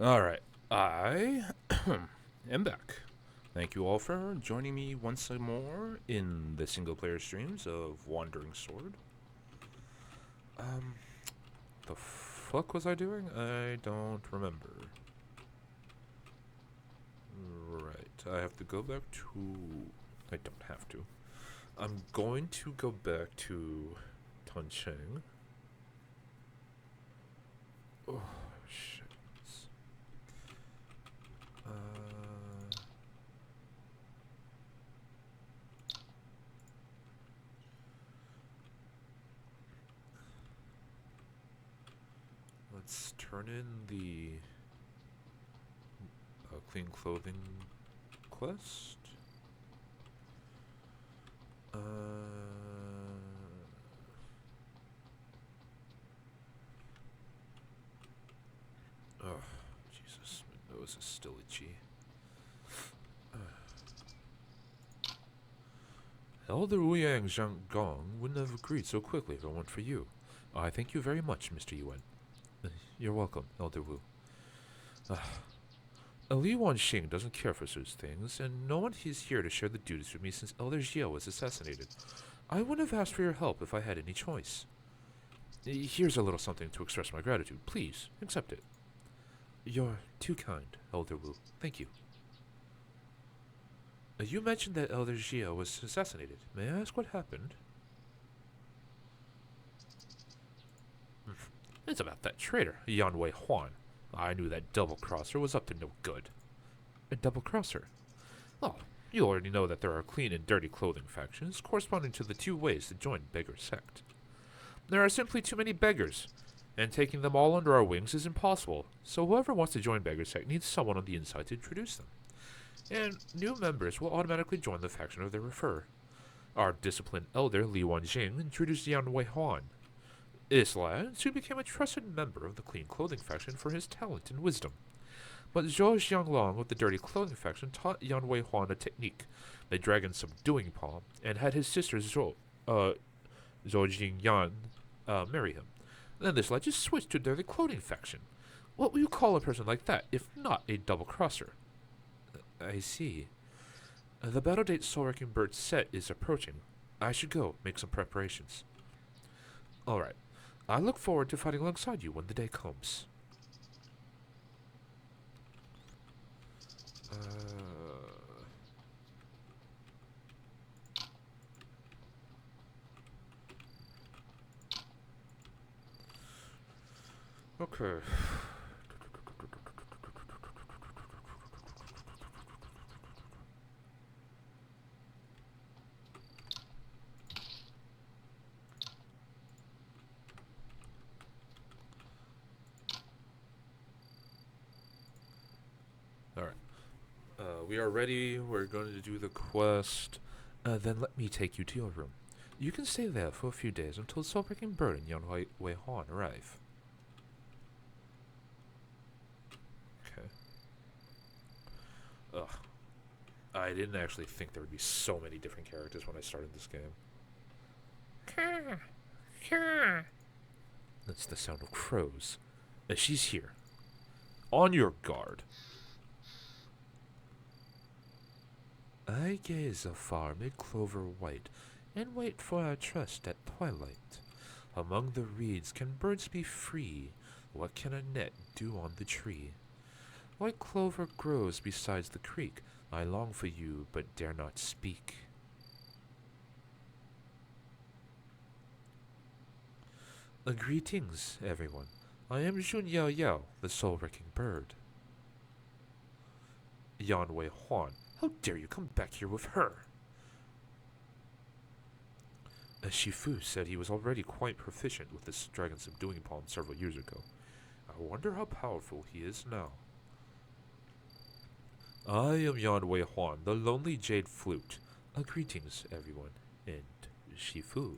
Alright, I am back. Thank you all for joining me once more in the single player streams of Wandering Sword. Um, the fuck was I doing? I don't remember. Right, I have to go back to. I don't have to. I'm going to go back to Tancheng. Oh, shit. Let's turn in the clean clothing quest. Oh, Jesus, my nose is still itchy. Elder Wuyang Zhanggong wouldn't have agreed so quickly if it weren't for you. I thank you very much, Mr. Yuan. You're welcome, Elder Wu. Li Wanxing doesn't care for such things, and no one is here to share the duties with me since Elder Xiao was assassinated. I wouldn't have asked for your help if I had any choice. Here's a little something to express my gratitude. Please, accept it. You're too kind, Elder Wu. Thank you. You mentioned that Elder Xiao was assassinated. May I ask what happened? It's about that traitor, Yanwei Huan. I knew that double-crosser was up to no good. A double-crosser? Well, you already know that there are clean and dirty clothing factions corresponding to the two ways to join Beggar Sect. There are simply too many beggars, and taking them all under our wings is impossible, so whoever wants to join Beggar Sect needs someone on the inside to introduce them. And new members will automatically join the faction of their refer. Our disciplined elder, Li Wanjing, introduced Yan Wei Huan. This lad soon became a trusted member of the Clean Clothing faction for his talent and wisdom. But Zhou Xianglong of the Dirty Clothing faction taught Yan Wei Huan a technique, the dragon subduing palm, and had his sister Zhou Jingyan marry him. Then this lad just switched to Dirty Clothing faction. What will you call a person like that, if not a double-crosser? I see. The battle date Soul Wrecking Bird set is approaching. I should go make some preparations. Alright. I look forward to fighting alongside you when the day comes. Okay. Alright. We are ready. We're going to do the quest. Then let me take you to your room. You can stay there for a few days until Soul Breaking Bird and Yan Wei Huan arrive. Okay. Ugh. I didn't actually think there would be so many different characters when I started this game. That's the sound of crows. She's here. On your guard. I gaze afar mid clover white, and wait for our trust at twilight. Among the reeds can birds be free? What can a net do on the tree? White clover grows beside the creek. I long for you, but dare not speak. Greetings, everyone. I am Jun Yao Yao, the soul-wrecking bird. Yan Wei Huan, how dare you come back here with her? Shifu said he was already quite proficient with this dragon subduing palm several years ago. I wonder how powerful he is now. I am Yan Wei Huan, the lonely jade flute. Greetings, everyone. And Shifu.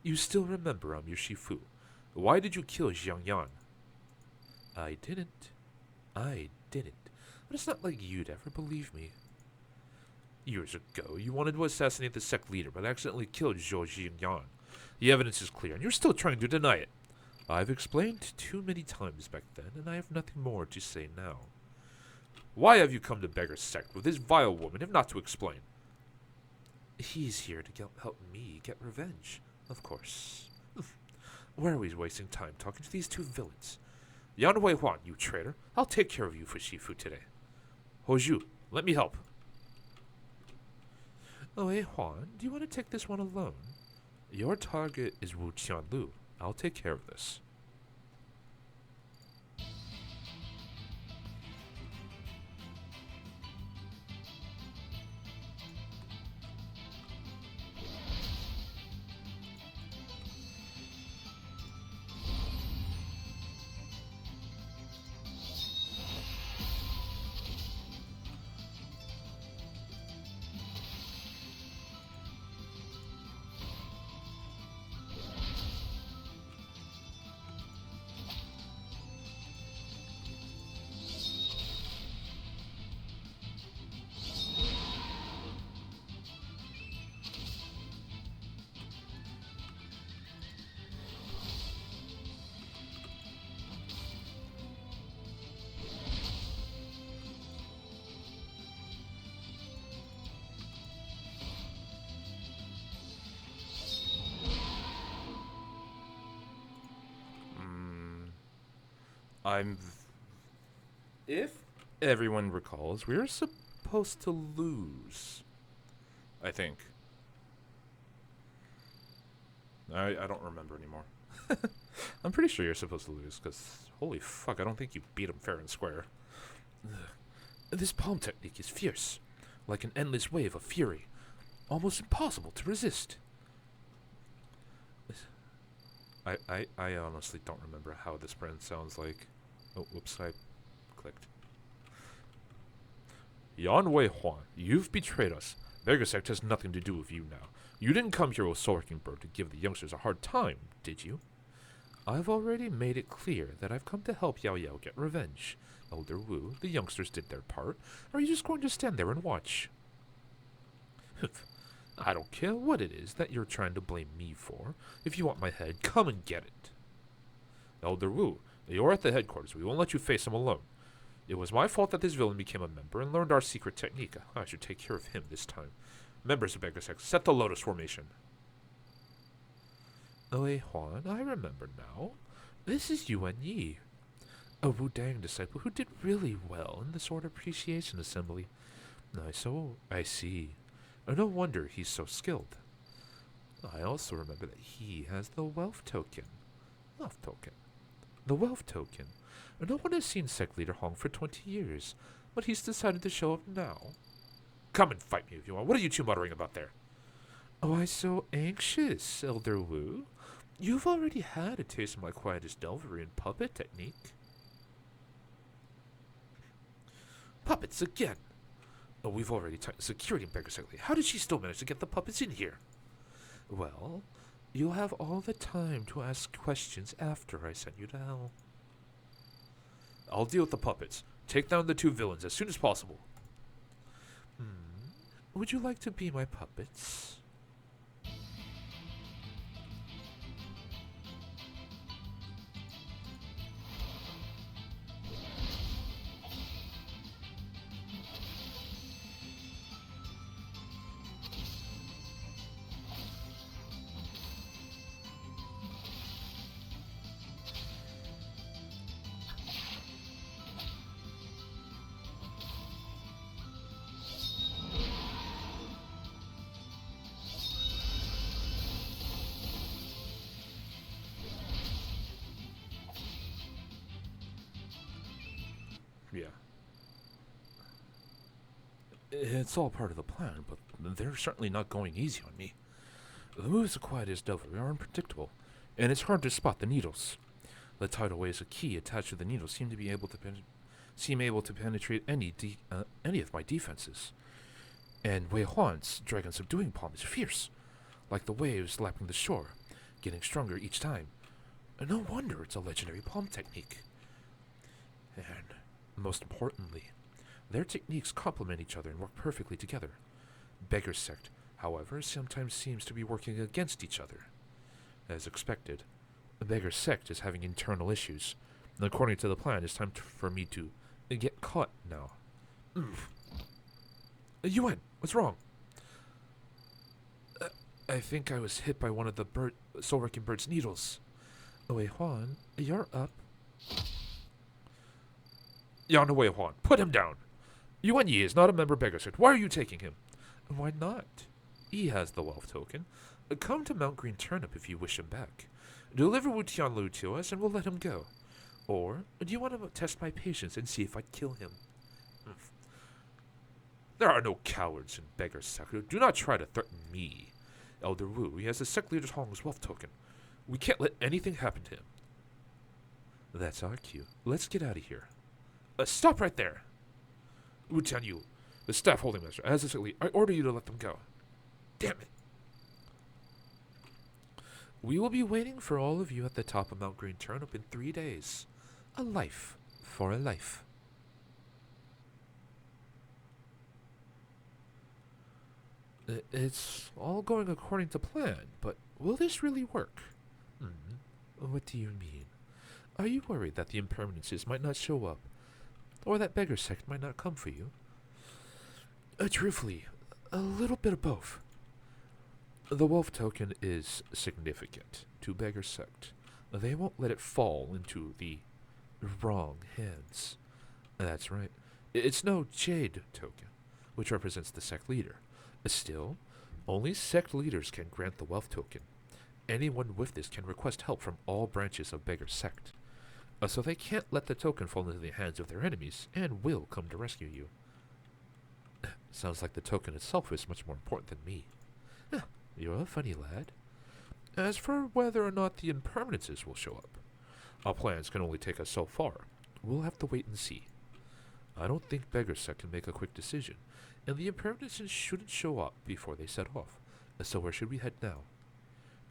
You still remember I'm your Shifu. Why did you kill Jiang Yan? I didn't. But it's not like you'd ever believe me. Years ago, you wanted to assassinate the sect leader, but accidentally killed Zhou Jingyan. The evidence is clear, and you're still trying to deny it. I've explained too many times back then, and I have nothing more to say now. Why have you come to Beggar's Sect with this vile woman, if not to explain? He's here to help me get revenge, of course. Where are we wasting time talking to these two villains? Yan Wei Huan, you traitor. I'll take care of you for Shifu today. Hoju, let me help. Oh, hey, Huan, do you want to take this one alone? Your target is Wu Qianlu. I'll take care of this. If everyone recalls, we were supposed to lose. I think. I don't remember anymore. I'm pretty sure you're supposed to lose, because holy fuck, I don't think you beat him fair and square. This palm technique is fierce, like an endless wave of fury, almost impossible to resist. I honestly don't remember how this brand sounds like. Oh, whoops, I clicked. Yan Wei Huan, you've betrayed us. Beggar Sect has nothing to do with you now. You didn't come here with Soaring-Bird to give the youngsters a hard time, did you? I've already made it clear that I've come to help Yao Yao get revenge. Elder Wu, the youngsters did their part. Are you just going to stand there and watch? I don't care what it is that you're trying to blame me for. If you want my head, come and get it. Elder Wu, you're at the headquarters. We won't let you face him alone. It was my fault that this villain became a member and learned our secret technique. I should take care of him this time. Members of Beggar Sect, set the Lotus Formation. Oh, hey, Huan, I remember now. This is Yuan Yi, a Wu Dang disciple who did really well in the Sword Appreciation Assembly. I see. No wonder he's so skilled. I also remember that he has the Wealth Token. The Wealth Token. No one has seen Sect Leader Hong for 20 years, but he's decided to show up now. Come and fight me if you want. What are you two muttering about there? Why so anxious, Elder Wu? You've already had a taste of my quietest Delvery and puppet technique. Puppets again! Oh, we've already tightened security in Beggar Sect. How did she still manage to get the puppets in here? Well, you'll have all the time to ask questions after I send you to hell. I'll deal with the puppets. Take down the two villains as soon as possible. Would you like to be my puppets? Yeah. It's all part of the plan, but they're certainly not going easy on me. The moves acquired as Delvery are unpredictable, and it's hard to spot the needles. The tidal waves of ki attached to the needles seem able to penetrate any of my defenses. And Wei Huan's Dragon Subduing Palm is fierce, like the waves lapping the shore, getting stronger each time. No wonder it's a legendary palm technique. And most importantly, their techniques complement each other and work perfectly together. Beggar Sect, however, sometimes seems to be working against each other. As expected, The beggar sect is having internal issues, and according to the plan, it's time for me to get caught now. Yuan, what's wrong? I think I was hit by one of the soul-wrecking bird's needles. Wei Huan, you're up. Yan Wei Huan, put him down. Yuan Yi is not a member of Beggar Sect. Why are you taking him? Why not? He has the wealth token. Come to Mount Green Turnip if you wish him back. Deliver Wu Tianlu to us and we'll let him go. Or, do you want to test my patience and see if I'd kill him? There are no cowards in Beggar Sect. Do not try to threaten me. Elder Wu, he has the sect leader Hong's wealth token. We can't let anything happen to him. That's our cue. Let's get out of here. Stop right there! Wu Tianyu, the staff holding master, as a sect leader, I order you to let them go. Damn it! We will be waiting for all of you at the top of Mount Green Turnip in 3 days. A life for a life. It's all going according to plan, but will this really work? What do you mean? Are you worried that the impermanences might not show up? Or that Beggar Sect might not come for you? Truthfully, a little bit of both. The wealth token is significant to Beggar Sect. They won't let it fall into the wrong hands. That's right. It's no Jade token, which represents the sect leader. Still, only sect leaders can grant the wealth token. Anyone with this can request help from all branches of Beggar Sect. So they can't let the token fall into the hands of their enemies, and will come to rescue you. Sounds like the token itself is much more important than me. You're a funny lad. As for whether or not the impermanences will show up, our plans can only take us so far. We'll have to wait and see. I don't think Beggar Sect can make a quick decision, and the impermanences shouldn't show up before they set off. So where should we head now?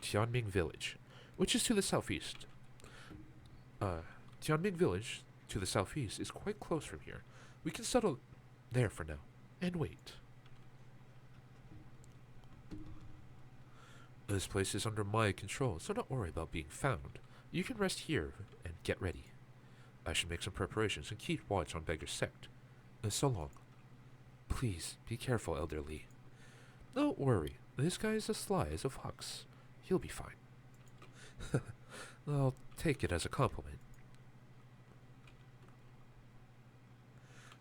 Tianming Village, which is to the southeast. Tianming Village, to the southeast, is quite close from here. We can settle there for now, and wait. This place is under my control, so don't worry about being found. You can rest here and get ready. I should make some preparations and keep watch on Beggar Sect. So long. Please, be careful, Elder Li. Don't worry, this guy is as sly as a fox. He'll be fine. I'll take it as a compliment.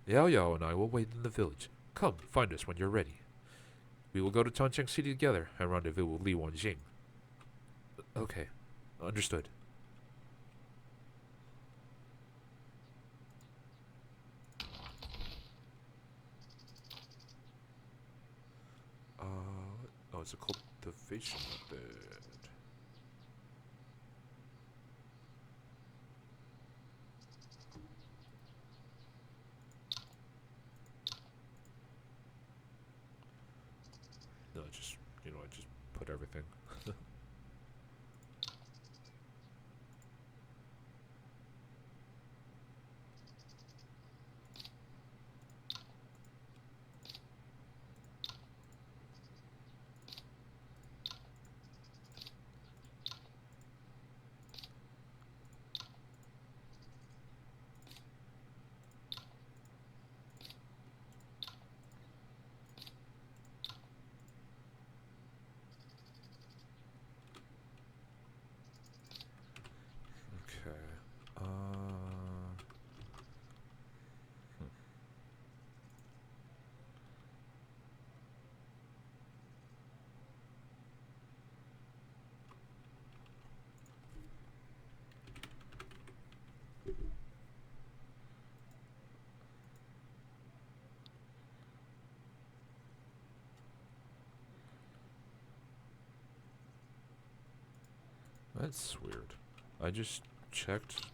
Yao Yao and I will wait in the village. Come, find us when you're ready. We will go to Tancheng City together and rendezvous with Li Wanjing. Okay, understood. Oh, it's a cultivation method. No, just, I just put everything. Okay. That's weird. I just checked.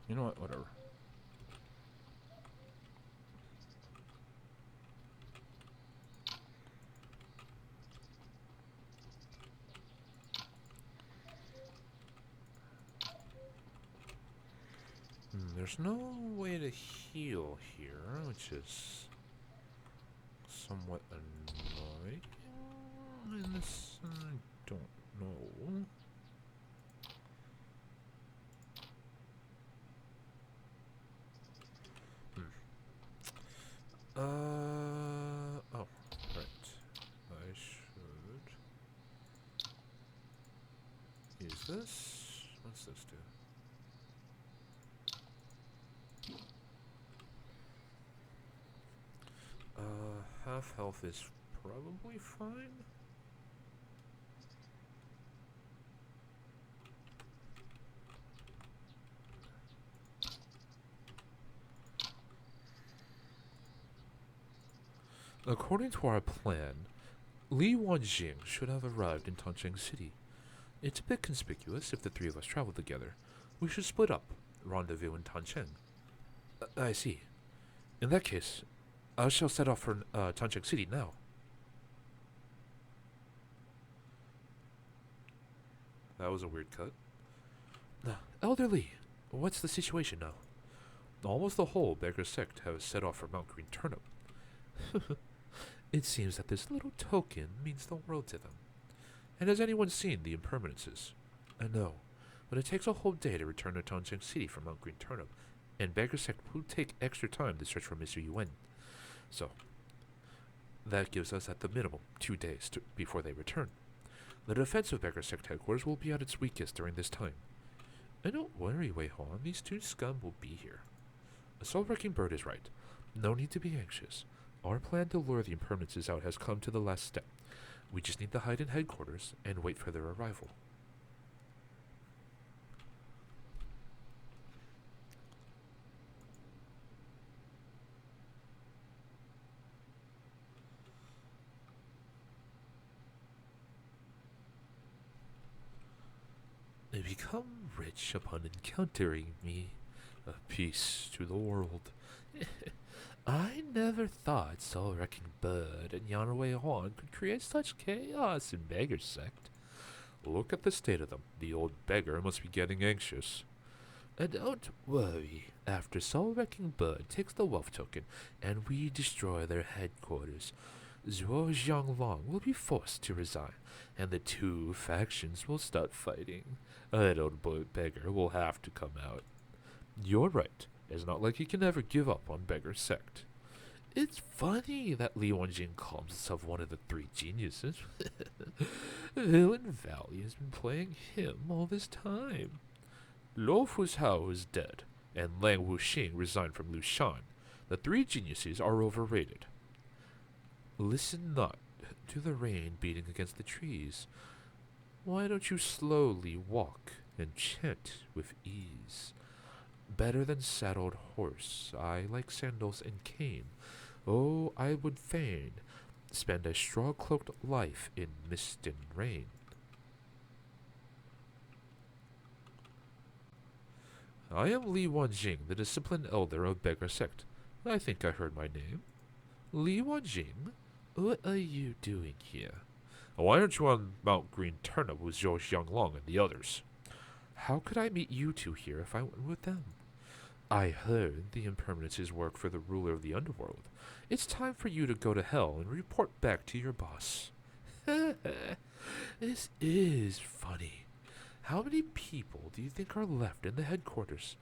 You know what? Whatever. There's no way to heal here, which is somewhat annoying. And this, I don't know. Oh, right. I should use this. What's this do? Half health is probably fine. According to our plan, Li Wanjing should have arrived in Tancheng City. It's a bit conspicuous if the three of us travel together. We should split up, rendezvous in Tancheng. I see. In that case, I shall set off for Tancheng City now. That was a weird cut. Elder Li, what's the situation now? Almost the whole beggar sect has set off for Mount Green Turnip. It seems that this little token means the world to them. And has anyone seen the impermanences? No, but it takes a whole day to return to Tancheng City from Mount Green Turnip, and beggar sect will take extra time to search for Mr. Yuan. So, that gives us at the minimum 2 days before they return. The defense of beggar sect headquarters will be at its weakest during this time. And don't worry, Wei Hong, these two scum will be here. A soul-wrecking bird is right. No need to be anxious. Our plan to lure the impermanences out has come to the last step. We just need to hide in headquarters and wait for their arrival. They become rich upon encountering me. A peace to the world. I never thought Soul Wrecking Bird and Yan Wei Huan could create such chaos in Beggar Sect. Look at the state of them. The old beggar must be getting anxious. Don't worry. After Soul Wrecking Bird takes the Wolf Token and we destroy their headquarters, Zhuo Xianglong will be forced to resign, and the two factions will start fighting. That old beggar will have to come out. You're right. It's not like he can ever give up on Beggar Sect. It's funny that Li Wanjing calls himself one of the three geniuses. Villain Valley has been playing him all this time. Luo Fuzhao is dead, and Lang Wuxing resigned from Lushan. The three geniuses are overrated. Listen not to the rain beating against the trees. Why don't you slowly walk and chant with ease? Better than saddled horse, I like sandals and cane. Oh, I would fain spend a straw-cloaked life in mist and rain. I am Li Wanjing, the disciplined elder of Beggar Sect. I think I heard my name. Li Wanjing? What are you doing here? Why aren't you on Mount Green Turnip with Zhou Xianglong and the others? How could I meet you two here if I went with them? I heard the impermanences work for the ruler of the underworld. It's time for you to go to hell and report back to your boss. This is funny. How many people do you think are left in the headquarters?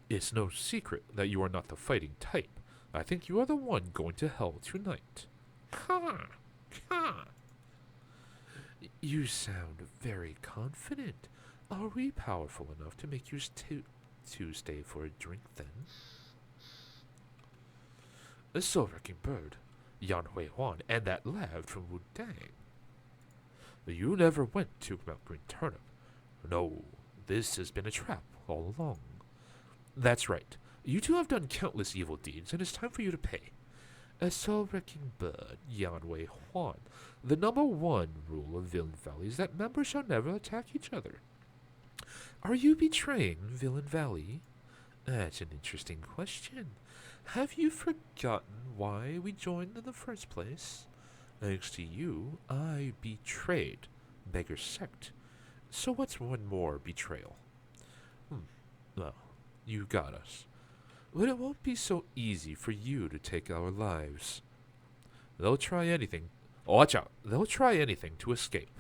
It's no secret that you are not the fighting type. I think you are the one going to hell tonight. Ha! Ha! You sound very confident. Are we powerful enough to make you to stay for a drink then? A soul-wrecking bird, Yan Hui Huan, and that lad from Wudang. You never went to Mount Green Turnip. No, this has been a trap all along. That's right. You two have done countless evil deeds, and it's time for you to pay. A soul-wrecking bird, Yan Hui Huan. The #1 rule of Villain Valley is that members shall never attack each other. Are you betraying Villain Valley? That's an interesting question. Have you forgotten why we joined in the first place? Thanks to you, I betrayed Beggar's Sect. So what's one more betrayal? Hmm. Well, you got us. But it won't be so easy for you to take our lives. They'll try anything. Oh, watch out. They'll try anything to escape.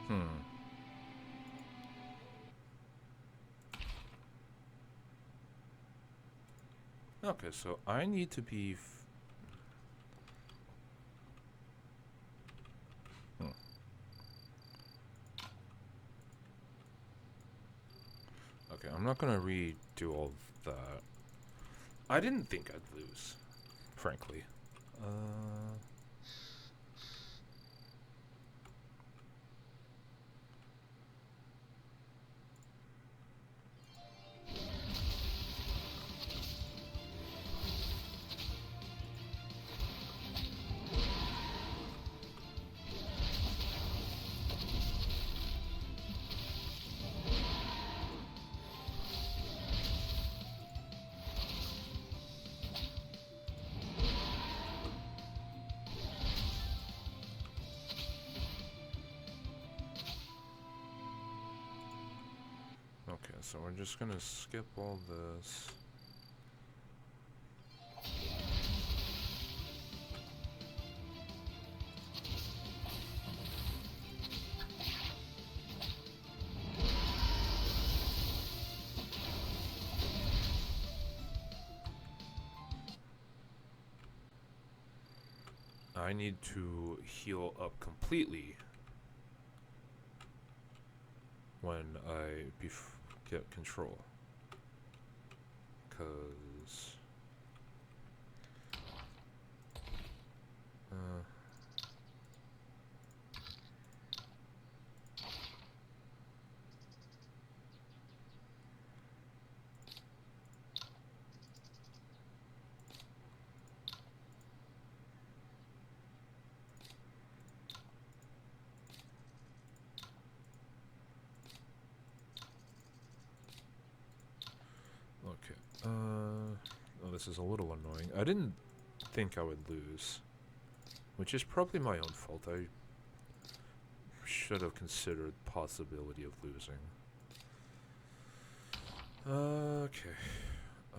Hmm. Okay, so I need to be. Hmm. Okay, I'm not gonna redo all of that. I didn't think I'd lose, frankly. Uh. Okay, so we're just gonna skip all this. I need to heal up completely when I get control. Cause uh, okay. Oh, this is a little annoying. I didn't think I would lose, which is probably my own fault. I should have considered the possibility of losing. Okay. Uh,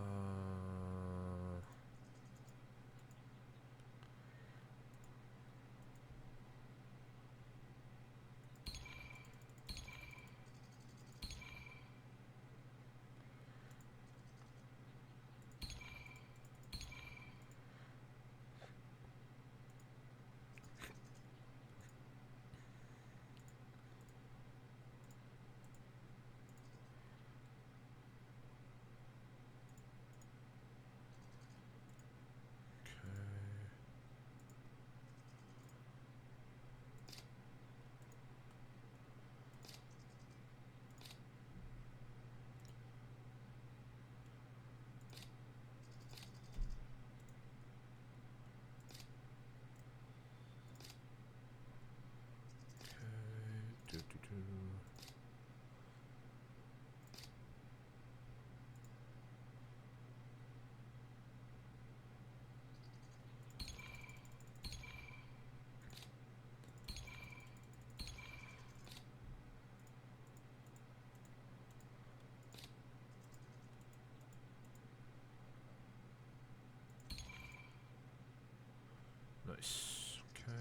Nice. Okay.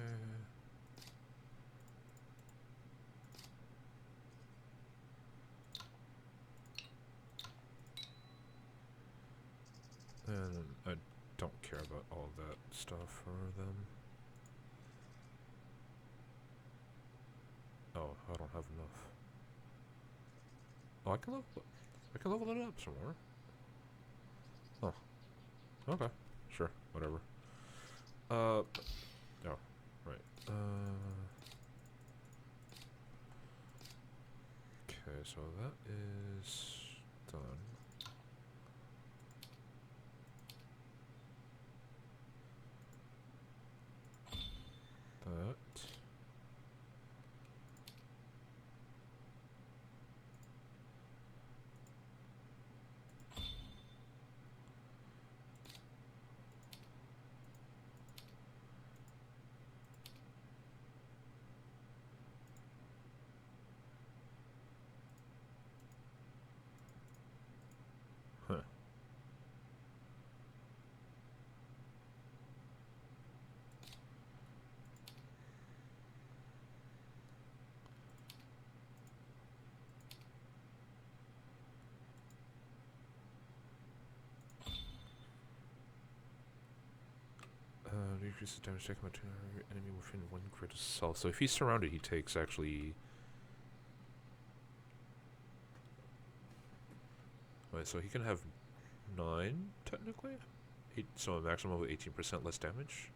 And I don't care about all that stuff for them. Oh, I don't have enough. Oh, I can level it up some more. Oh, okay, sure, whatever. Oh, right. Okay, so that is done. That. Huh. Decreases damage taken by two enemy within 1 grid of self. So if he's surrounded, he takes actually. Wait, so he can have 9 technically? So a maximum of 18% less damage?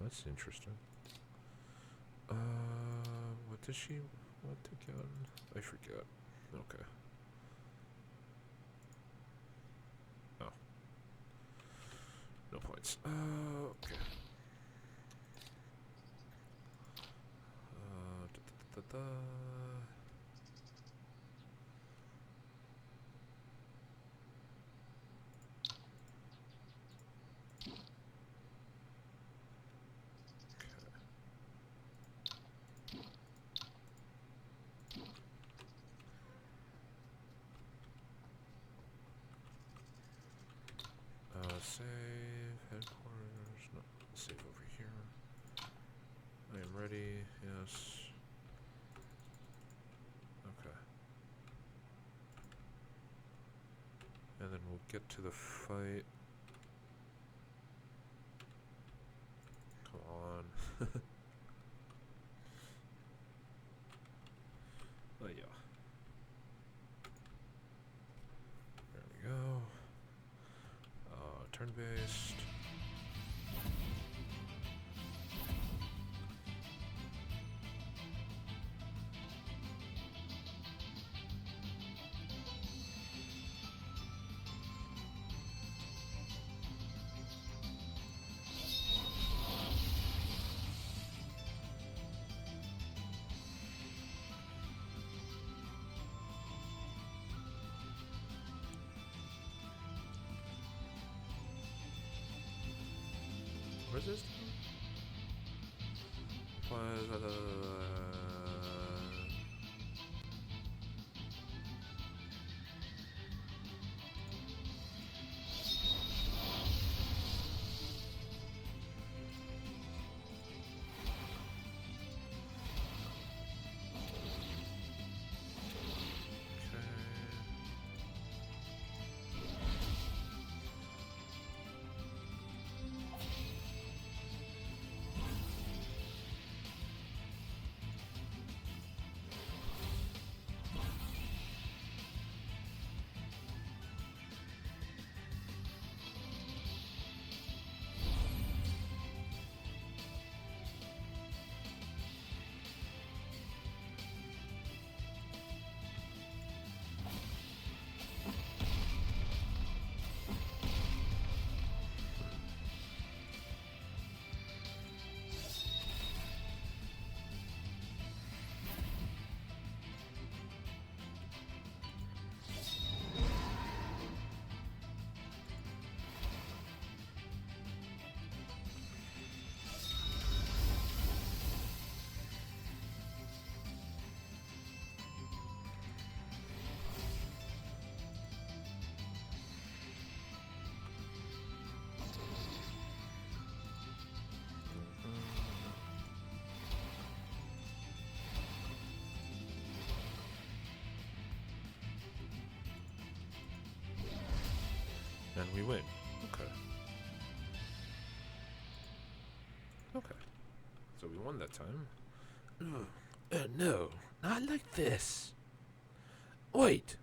That's interesting. What does she want again? I forget. Okay. Oh. No points. Okay. Da, da, da, da. Save headquarters. No, save over here. I am ready. Yes. Okay. And then we'll get to the fight. Come on. Oh yeah. There we go. Turn-based. Where's this? and we win. Okay. Okay. So we won that time. No, not like this. Wait.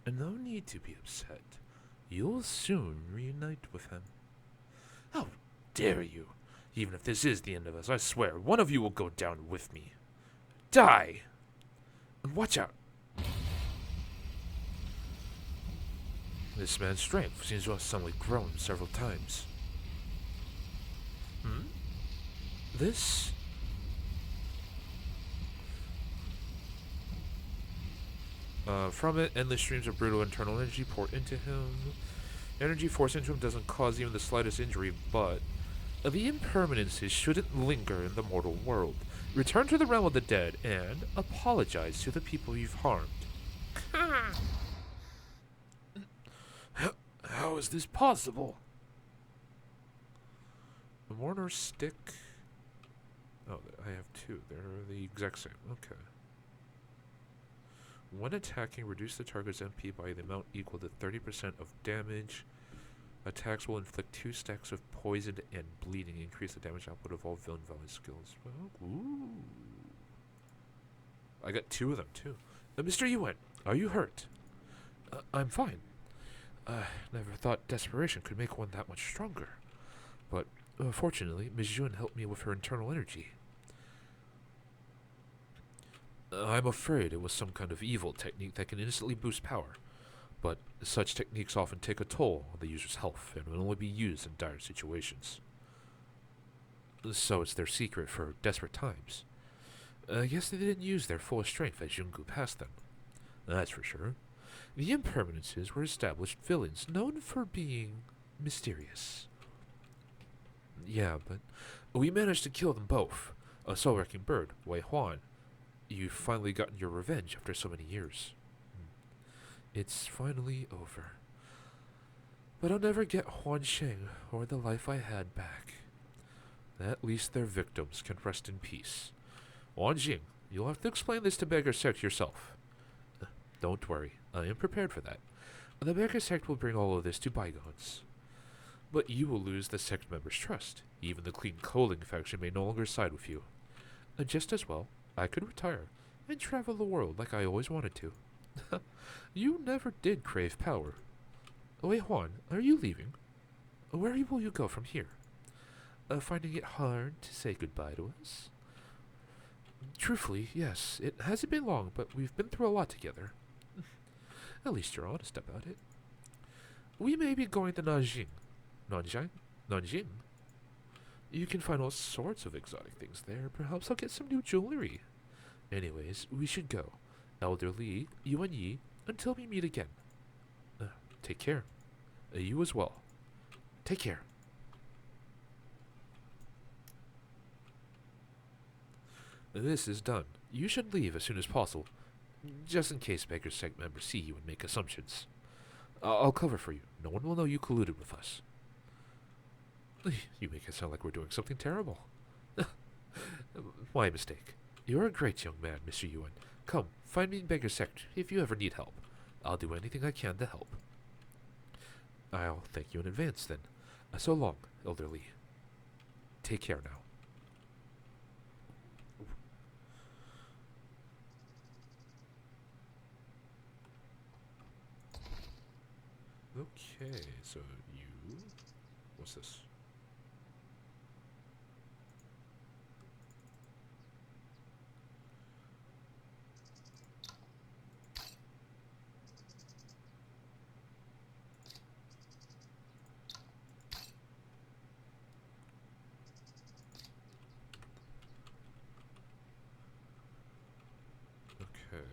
No need to be upset. You'll soon reunite with him. How dare you? Even if this is the end of us, I swear, one of you will go down with me. Die! Watch out. This man's strength seems to have suddenly grown several times. This... from it, endless streams of brutal internal energy pour into him. Energy forced into him doesn't cause even the slightest injury, but the impermanences shouldn't linger in the mortal world. Return to the realm of the dead and apologize to the people you've harmed. How is this possible? The Mourner stick. Oh, I have two. They're the exact same. Okay. When attacking, reduce the target's MP by the amount equal to 30% of damage. Attacks will inflict 2 stacks of poison and bleeding. Increase the damage output of all Villain Valley skills. Well, ooh. I got 2 of them, too. Mr. Yuan, are you hurt? I'm fine. Never thought desperation could make one that much stronger. But, fortunately, Ms. Yun helped me with her internal energy. I'm afraid it was some kind of evil technique that can instantly boost power. But such techniques often take a toll on the user's health and will only be used in dire situations. So it's their secret for desperate times. I guess they didn't use their full strength as Yungu passed them. That's for sure. The impermanences were established villains known for being mysterious. Yeah, but we managed to kill them both. A soul-wrecking bird, Wei Huan. You've finally gotten your revenge after so many years. It's finally over. But I'll never get Huan Sheng or the life I had back. At least their victims can rest in peace. Wan Jing, you'll have to explain this to Beggar Sect yourself. Don't worry, I am prepared for that. The Beggar Sect will bring all of this to bygones. But you will lose the sect members' trust. Even the Clean Clothing faction may no longer side with you. Just as well, I could retire and travel the world like I always wanted to. You never did crave power. Wei Huan, are you leaving? Where will you go from here? Finding it hard to say goodbye to us? Truthfully, yes. It hasn't been long, but we've been through a lot together. At least you're honest about it. We may be going to Nanjing. Nanjing? You can find all sorts of exotic things there. Perhaps I'll get some new jewelry. Anyways, we should go. Elder Li, Yuan Yi, until we meet again. Take care. You as well. Take care. This is done. You should leave as soon as possible, just in case Beggar Sect members see you and make assumptions. I'll cover for you. No one will know you colluded with us. You make it sound like we're doing something terrible. My mistake. You're a great young man, Mr. Yuan. Come, find me in Beggar Sect if you ever need help. I'll do anything I can to help. I'll thank you in advance, then. So long, Elder Li. Take care now. Okay, so you... What's this? Okay.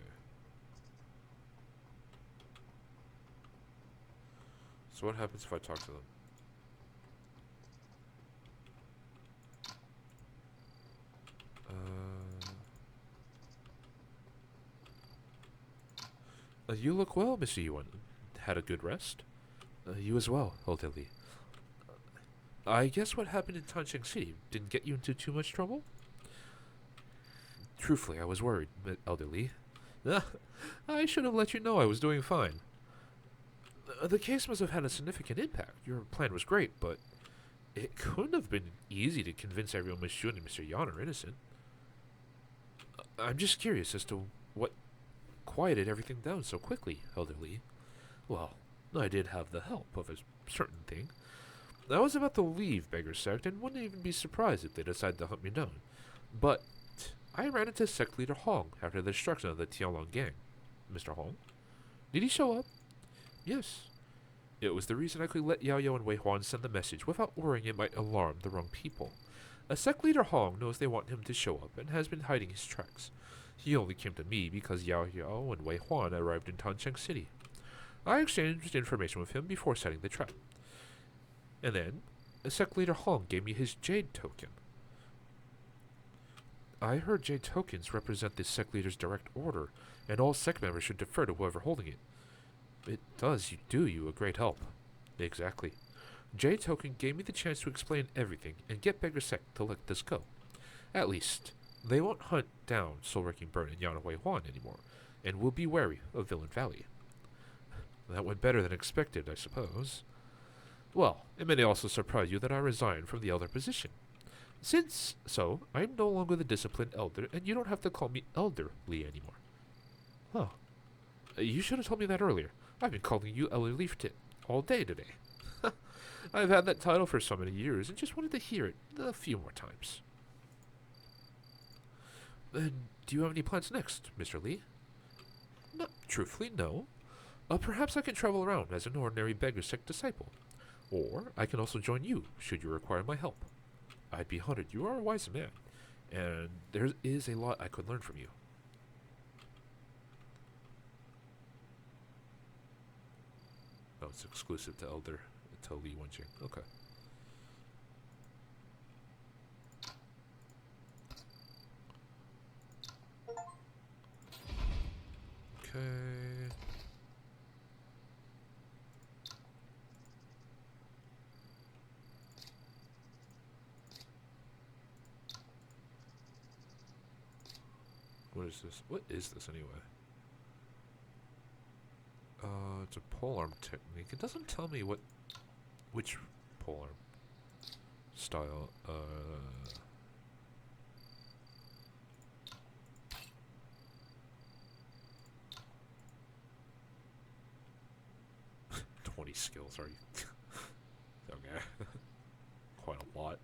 So what happens if I talk to them? You look well, Mr. Yuan. Had a good rest? You as well, Elder Li. I guess what happened in Tansheng City didn't get you into too much trouble? Truthfully, I was worried, Elder Li. I should have let you know I was doing fine. The case must have had a significant impact. Your plan was great, but it couldn't have been easy to convince everyone Miss Jun and Mr. Yan are innocent. I'm just curious as to what quieted everything down so quickly, Elder Lee. Well, I did have the help of a certain thing. I was about to leave Beggar's Sect and wouldn't even be surprised if they decided to hunt me down. But I ran into Sect Leader Hong after the destruction of the Tianlong gang. Mr. Hong? Did he show up? Yes. It was the reason I could let Yao Yao and Wei Huan send the message without worrying it might alarm the wrong people. A Sect Leader Hong knows they want him to show up and has been hiding his tracks. He only came to me because Yao Yao and Wei Huan arrived in Tancheng City. I exchanged information with him before setting the trap. And then, a Sect Leader Hong gave me his Jade Token. I heard Jade Tokens represent the Sect Leader's direct order, and all Sect members should defer to whoever holding it. It does do you a great help. Exactly. Jade Token gave me the chance to explain everything and get Beggar Sect to let this go. At least, they won't hunt down Soul Wrecking Burn and Yana Wei Huan anymore, and will be wary of Villain Valley. That went better than expected, I suppose. Well, it may also surprise you that I resigned from the elder position. Since so, I'm no longer the disciplined elder, and you don't have to call me Elder Lee anymore. Oh, you should have told me that earlier. I've been calling you Elder Lee all day today. I've had that title for so many years, and just wanted to hear it a few more times. Do you have any plans next, Mr. Lee? No, truthfully, no. Perhaps I can travel around as an ordinary Beggar Sect disciple. Or I can also join you, should you require my help. I'd be honored. You are a wise man, and there is a lot I could learn from you. Oh, it's exclusive to Li Wenjing. Okay. Okay. What is this? What is this anyway? It's a polearm technique. It doesn't tell me which polearm style. 20 skills, are you? Okay. Quite a lot.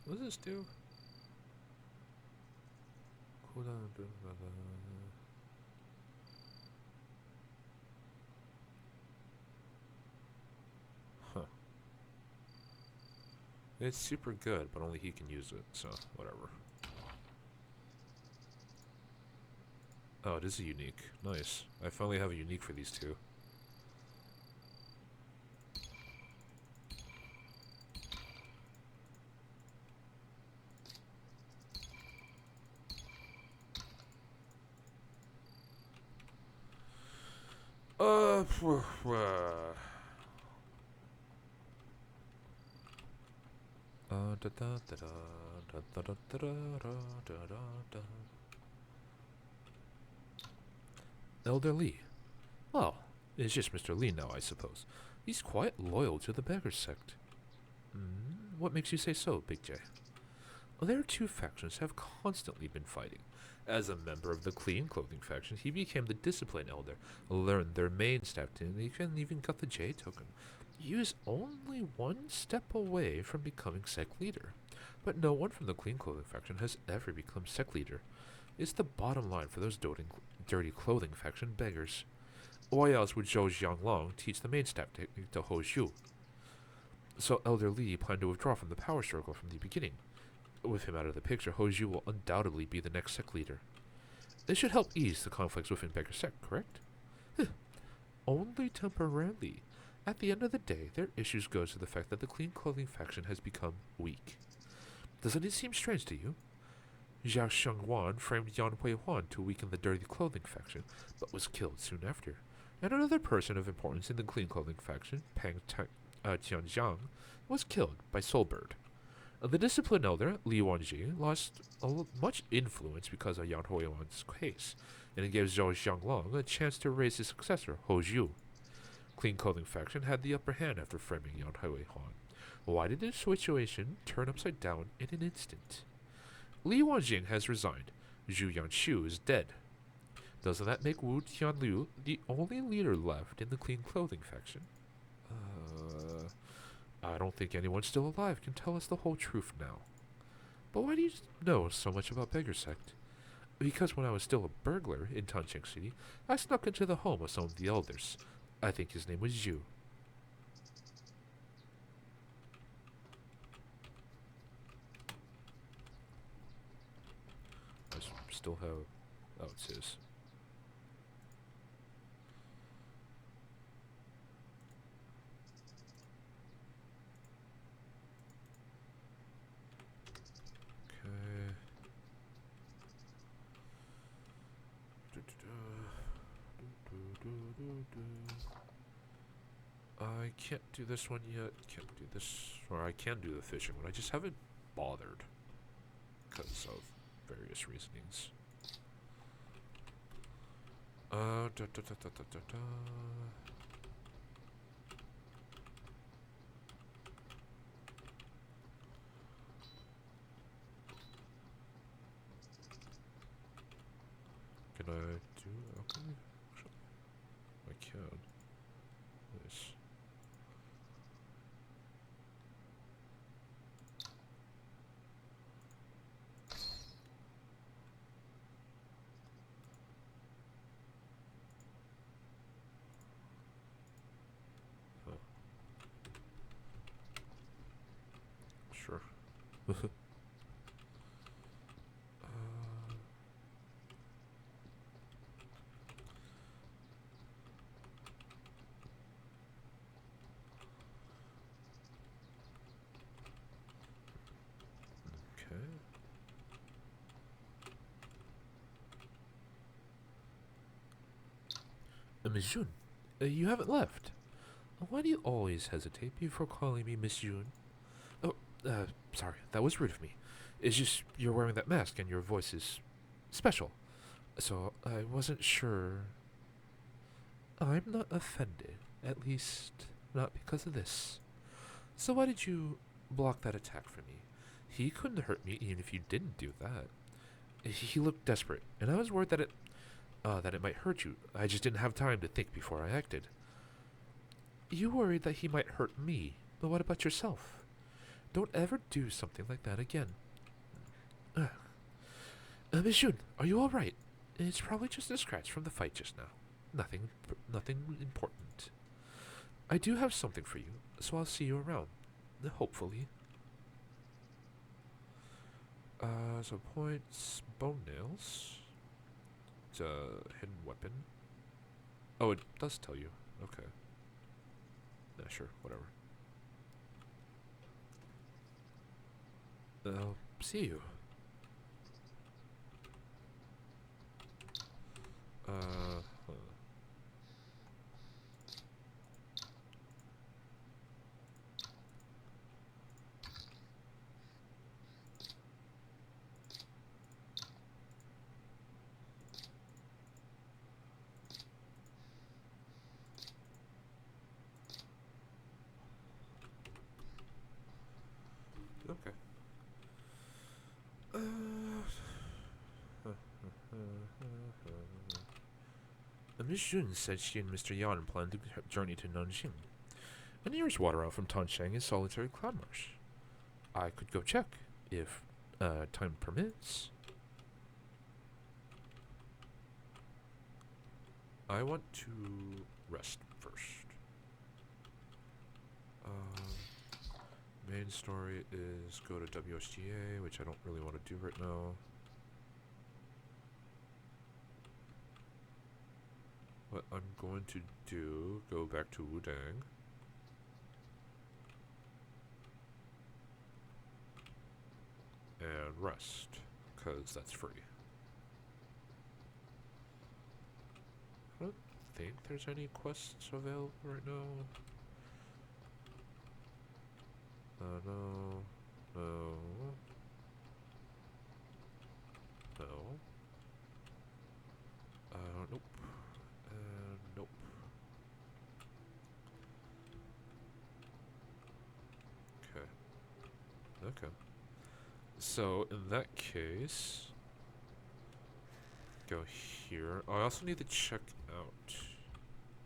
What does this do? Cooldown. Huh. It's super good, but only he can use it, so whatever. Oh, it is a unique. Nice. I finally have a unique for these two. Elder Lee. Well, it's just Mr. Lee now, I suppose. He's quite loyal to the Beggar Sect. What makes you say so, Big J? Their two factions have constantly been fighting. As a member of the Clean Clothing faction, he became the Discipline Elder, learned their main staff technique, and even got the J token. He was only one step away from becoming Sect Leader. But no one from the Clean Clothing faction has ever become Sect Leader. It's the bottom line for those dirty clothing faction beggars. Why else would Zhou Jianglong teach the main staff technique to Ho Zhu? So Elder Lee planned to withdraw from the power struggle from the beginning. With him out of the picture, Ho Zhu will undoubtedly be the next Sect Leader. It should help ease the conflicts within Beggar Sect, correct? Only temporarily. At the end of the day, their issues go to the fact that the Clean Clothing faction has become weak. Doesn't it seem strange to you? Zhao Shengwan framed Yan Huihuan to weaken the Dirty Clothing faction, but was killed soon after. And another person of importance in the Clean Clothing faction, Tianjiang, was killed by Soulbird. The disciplined elder, Li Wanji, lost much influence because of Yan Huihuan's case, and it gave Zhou Xianglong a chance to raise his successor, Hou Zhu. Clean Clothing faction had the upper hand after framing Yan Huihuan. Why did the situation turn upside down in an instant? Li Wanjing has resigned. Zhu Yanshu is dead. Doesn't that make Wu Tianliu the only leader left in the Clean Clothing faction? I don't think anyone still alive can tell us the whole truth now. But why do you know so much about Beggar Sect? Because when I was still a burglar in Tancheng City, I snuck into the home of some of the elders. I think his name was Zhu. I still have... Oh, it says... I can't do this one yet. Can't do this, or I can do the fishing one. I just haven't bothered because of various reasonings. Da, da, da, da, da, da, da. Can I do alchemy? I can. Nice. Huh. Sure. Okay. Miss June, you haven't left. Why do you always hesitate before calling me Miss June? Oh, sorry, that was rude of me. It's just you're wearing that mask and your voice is special. So I wasn't sure. I'm not offended, at least not because of this. So why did you block that attack from me? He couldn't hurt me even if you didn't do that. He looked desperate, and I was worried that it might hurt you. I just didn't have time to think before I acted. You worried that he might hurt me, but what about yourself? Don't ever do something like that again. Miss Jun, are you alright? It's probably just a scratch from the fight just now. Nothing important. I do have something for you, so I'll see you around. Hopefully. So points, bone nails. It's a hidden weapon. Oh, it does tell you. Okay. Yeah, sure, whatever. I'll see you. Huh. Okay. Miss Jun said she and Mr. Yan planned to journey to Nanjing. A nearest water route from Tansheng is Solitary Cloud Marsh. I could go check, if time permits. I want to rest first. Main story is go to WSGA, which I don't really want to do right now. what I'm going to do, go back to Wudang. And rest, because that's free. I don't think there's any quests available right now. No. No. No. Nope. Nope. Okay. Okay. So, in that case, go here. I also need to check out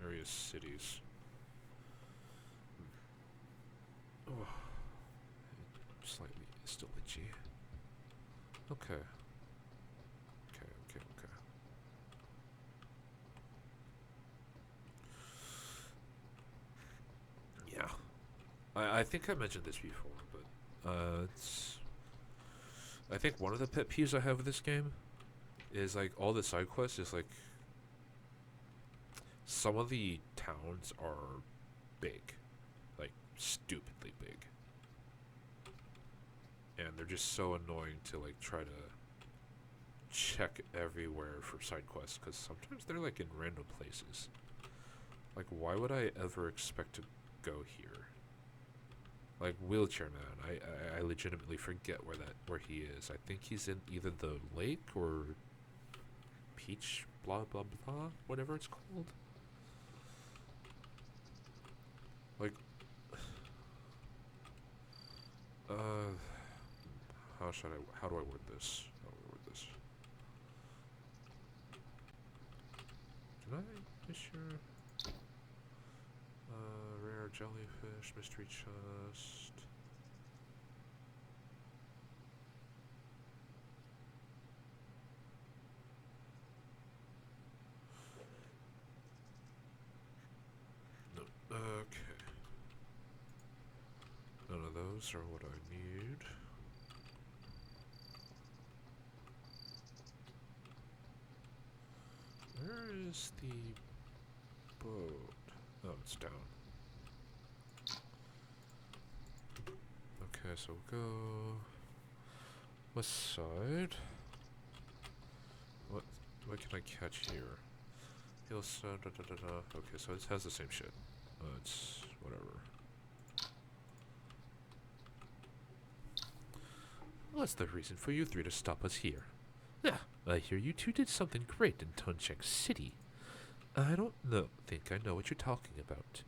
various cities. Oh, slightly still itchy. Okay. Okay. Yeah. I think I mentioned this before, but it's. I think one of the pet peeves I have with this game is like all the side quests is like some of the towns are big, like stupidly big, and they're just so annoying to like try to check everywhere for side quests because sometimes they're like in random places. Like, why would I ever expect to go here? Like Wheelchair Man, I legitimately forget where he is. I think he's in either the lake or Peach blah blah blah, whatever it's called. Like, how do I word this? Did I miss your rare jellyfish, mystery chest? No. Okay. None of those are what I need. Where is the boat? Oh, it's down. Okay, so we'll go west side. What can I catch here? Hillside, da da da da. Okay, so it has the same shit. It's whatever. What's the reason for you three to stop us here? Yeah, I hear you two did something great in Tunchek City. I don't think I know what you're talking about.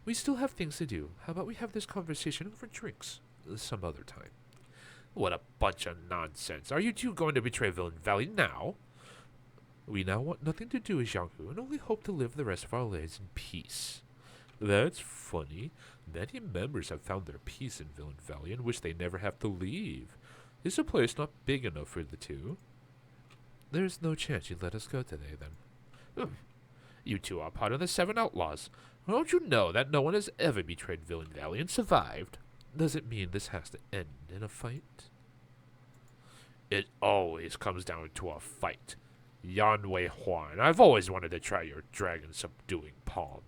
We still have things to do. How about we have this conversation over drinks some other time? What a bunch of nonsense. Are you two going to betray Villain Valley now? We now want nothing to do with Jianghu and only hope to live the rest of our lives in peace. That's funny. Many members have found their peace in Villain Valley and wish they never have to leave. Is the place not big enough for the two? There's no chance you'd let us go today, then. You two are part of the Seven Outlaws. Don't you know that no one has ever betrayed Villain Valley and survived? Does it mean this has to end in a fight? It always comes down to a fight. Yanwei Huan, I've always wanted to try your dragon-subduing palm.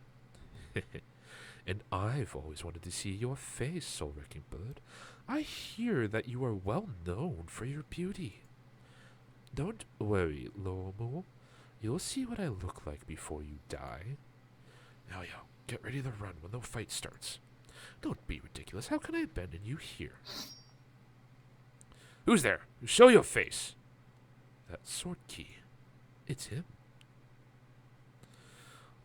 And I've always wanted to see your face, Soul-Wrecking Bird. I hear that you are well known for your beauty. Don't worry, Lomo. You'll see what I look like before you die. Yo, get ready to run when the fight starts. Don't be ridiculous. How can I abandon you here? Who's there? Show your face. That sword key. It's him.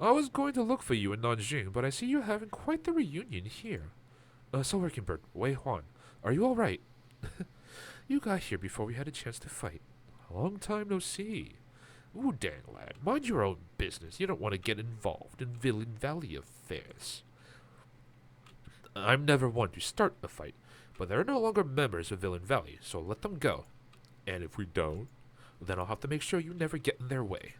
I was going to look for you in Nanjing, but I see you're having quite the reunion here. Soul-Wrecking Bird, Wei Huan, are you alright? You got here before we had a chance to fight. A long time no see. Ooh, dang lad, mind your own business. You don't want to get involved in Villain Valley affairs. I'm never one to start a fight, but they're no longer members of Villain Valley, so let them go. And if we don't, then I'll have to make sure you never get in their way.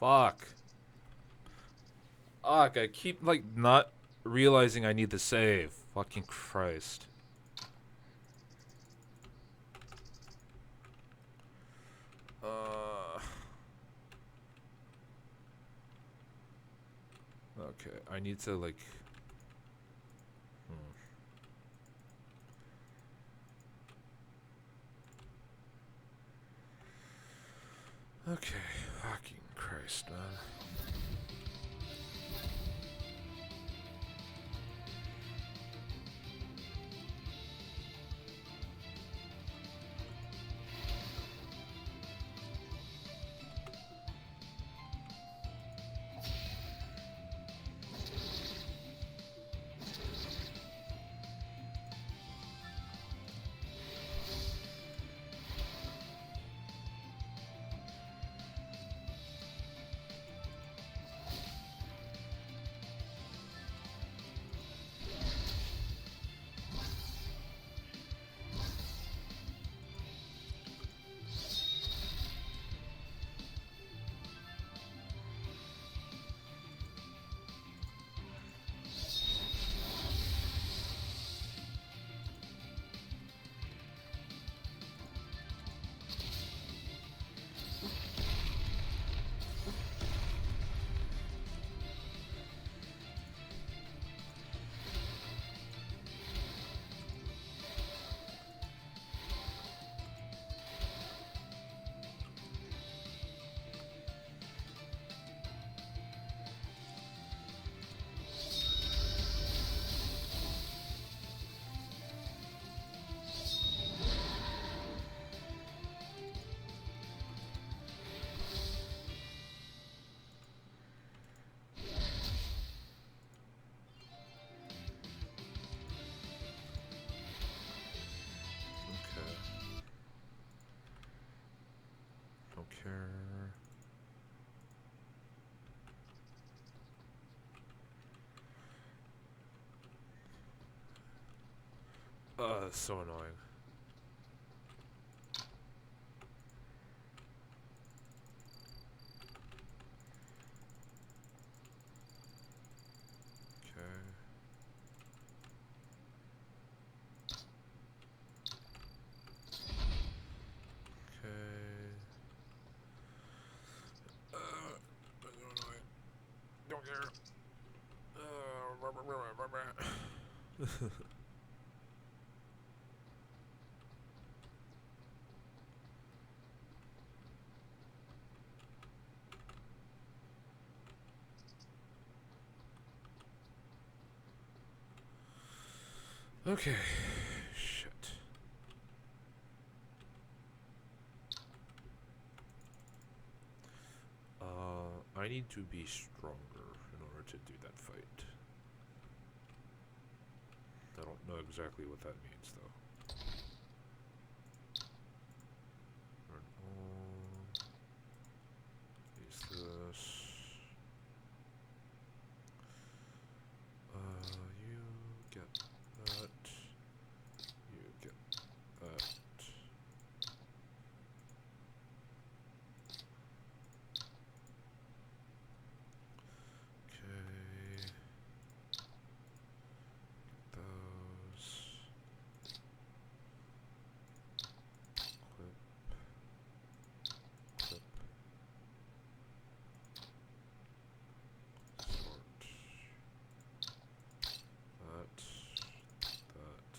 Fuck. Fuck, I keep, like, not realizing I need to save. Fucking Christ. Okay, I need to, like... Okay, fucking Christ, man. Okay. Don't care. So annoying. Okay. Okay. Annoying. Don't care. Okay. Shit. I need to be stronger in order to do that fight. I don't know exactly what that means, though. Turn on. Use this. You get that. You get that. Okay. Those. Clip. Clip. Sort. That. That.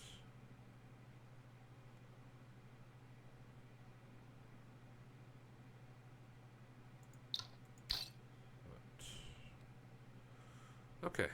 That. Okay.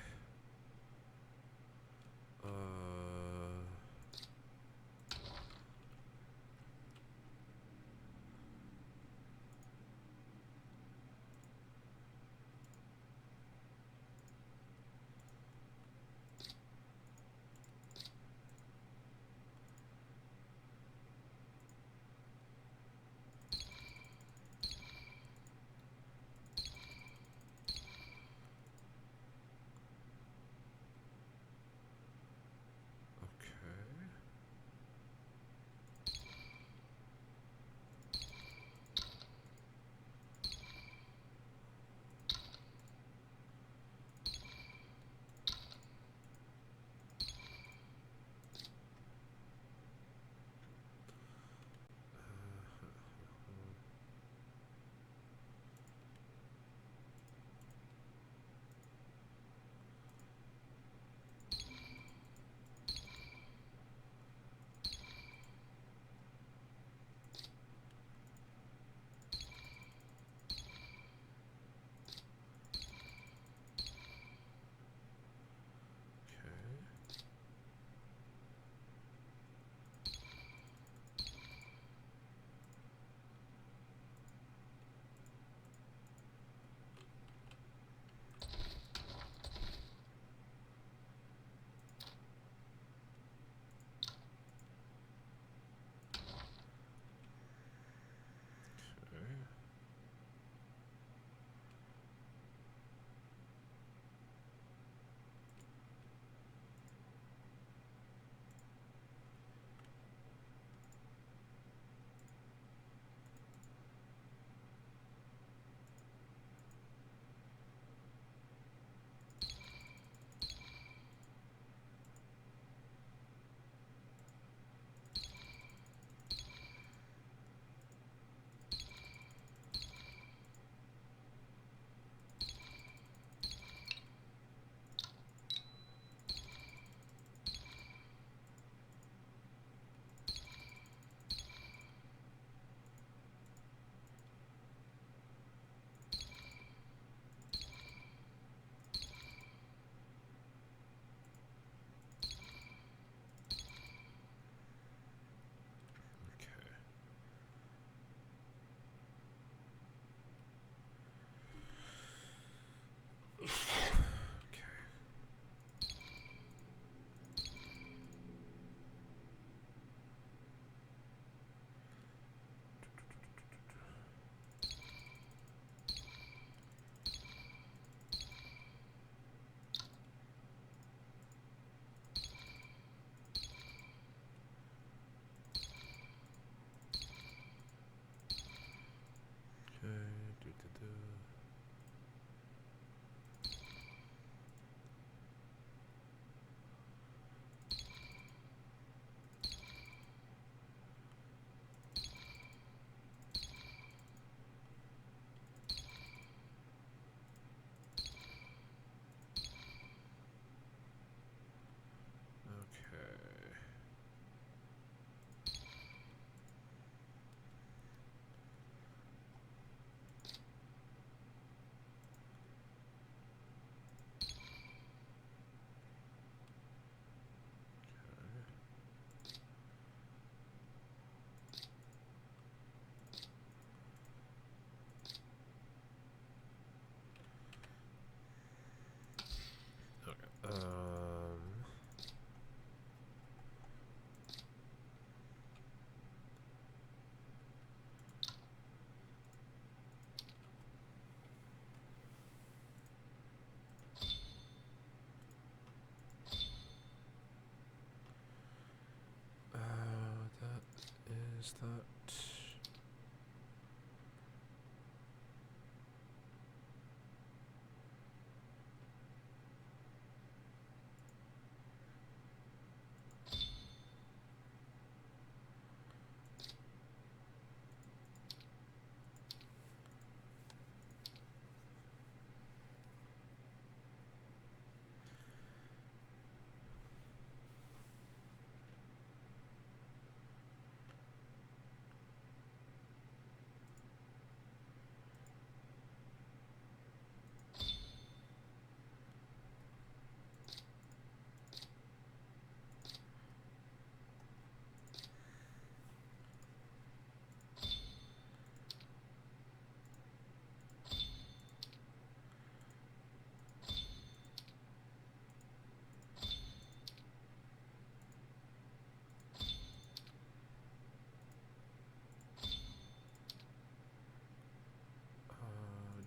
is that?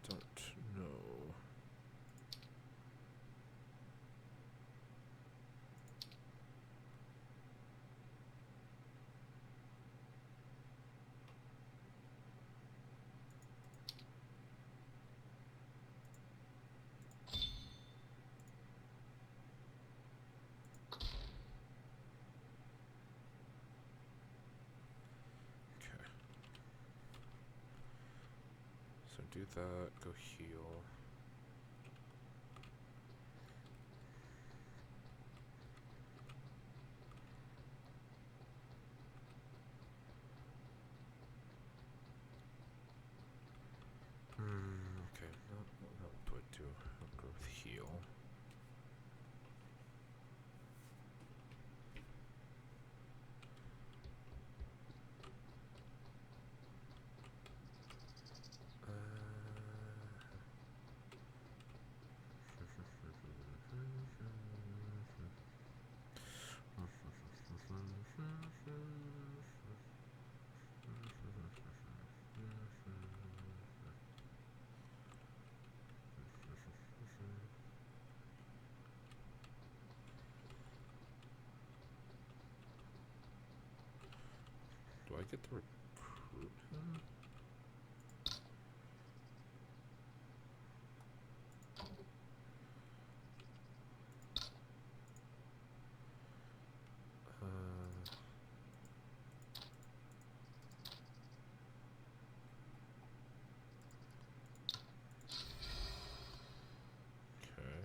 Don't know. Okay. So do that, go heal. Okay, no, what do I do? I'll go with heal. Do I get to recruit him? Okay.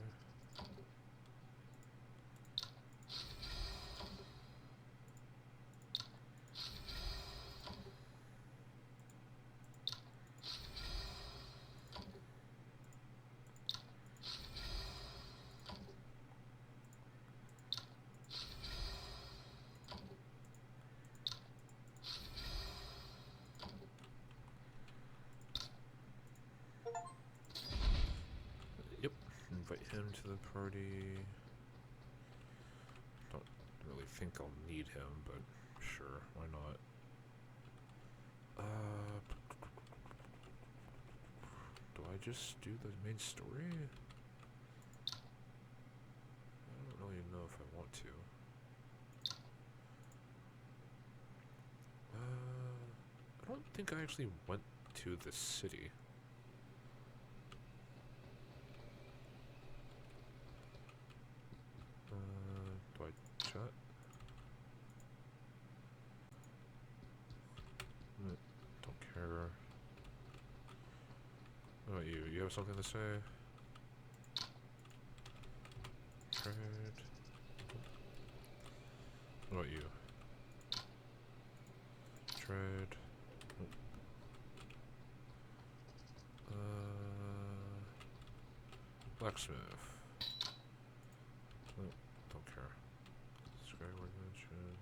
Yep. Invite him to the party. Don't really think I'll need him, but sure, why not? Do I just do the main story? I don't really know if I want to. I don't think I actually went to the city. Do I chat? Don't care. What about you? You have something to say? Trade. What about you? Trade. Blacksmith. Don't care. Skyward Mansion.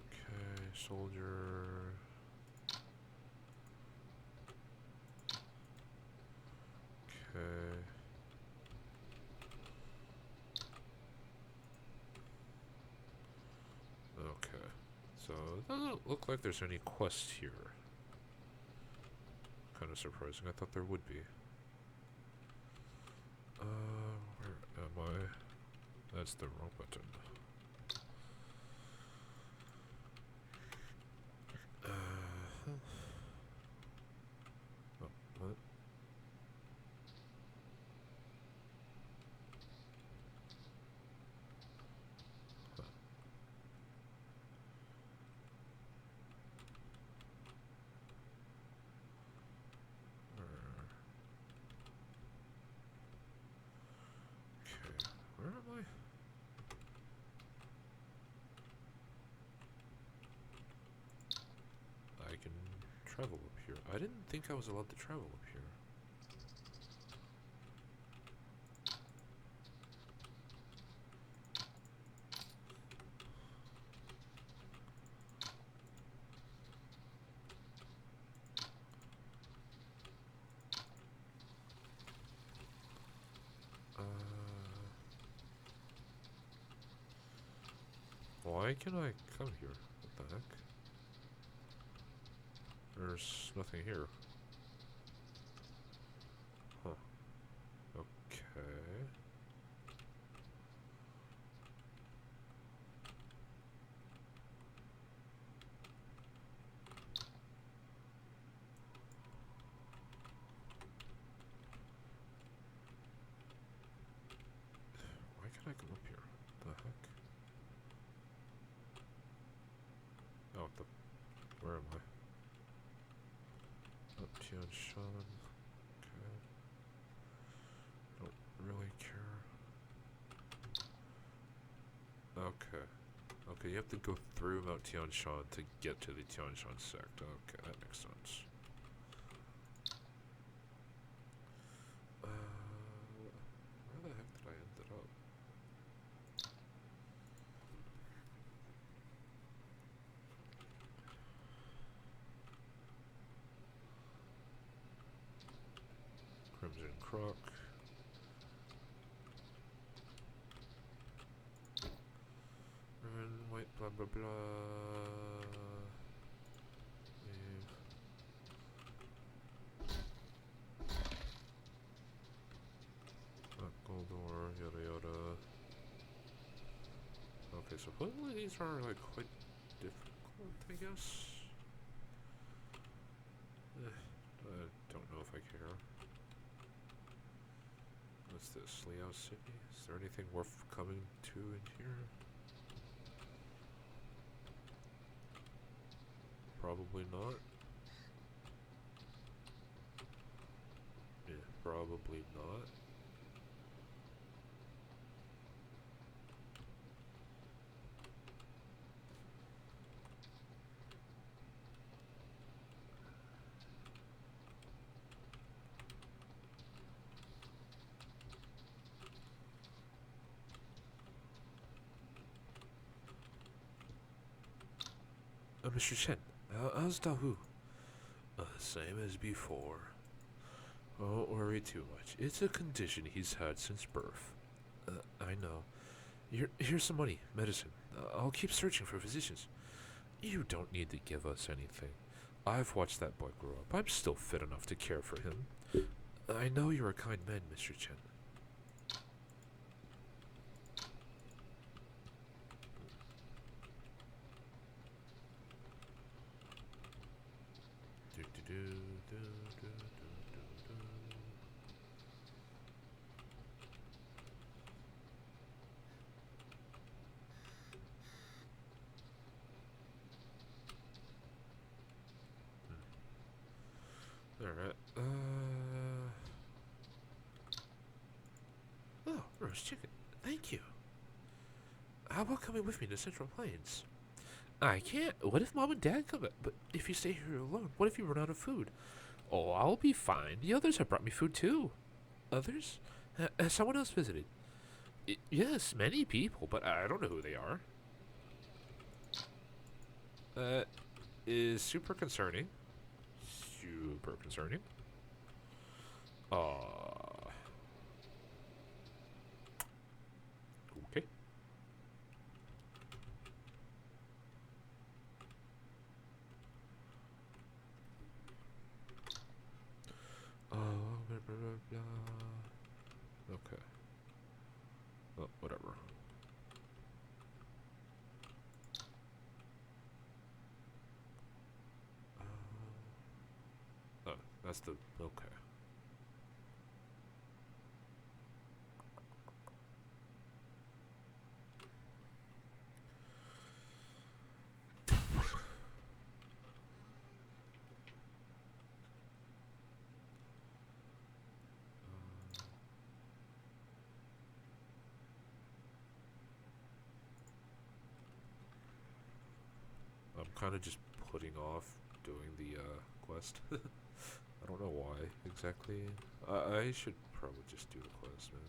Okay, soldier. Okay. Okay. So it doesn't look like there's any quests here. Kind of of surprising. I thought there would be. Where am I? That's the wrong button. Oh, what? Huh. Okay, where am I? I can travel up here. I didn't think I was allowed to travel up here. Why can I come here? What the heck? There's nothing here. Huh. Okay. Why can I come up here? The heck? Oh, where am I? Up Tian Shan. Okay. Don't really care. Okay. Okay, you have to go through Mount Tian Shan to get to the Tian Shan sect. Okay, that makes sense. Where the heck did I end it up? Crimson Croc. And wait, blah blah blah. Leave. Goldor, yada yada. Okay, supposedly these are like quite difficult, I guess. I don't know if I care. What's this? Liao City? Is there anything worth coming to in here? Probably not. Yeah, probably not. Mr. Chen, how's Dahu? Same as before. Don't worry too much. It's a condition he's had since birth. I know. Here's some money, medicine. I'll keep searching for physicians. You don't need to give us anything. I've watched that boy grow up. I'm still fit enough to care for him. I know you're a kind man, Mr. Chen. Alright, oh, roast chicken. Thank you. How about coming with me to Central Plains? I can't. What if Mom and Dad come? But if you stay here alone, what if you run out of food? Oh, I'll be fine. The others have brought me food too. Others? Has someone else visited? Yes, many people, but I don't know who they are. That is super concerning. Super concerning. Okay. Oh, whatever. Oh, that's the... Okay. I'm kind of just putting off doing the quest. I don't know why exactly. I should probably just do the quest, man.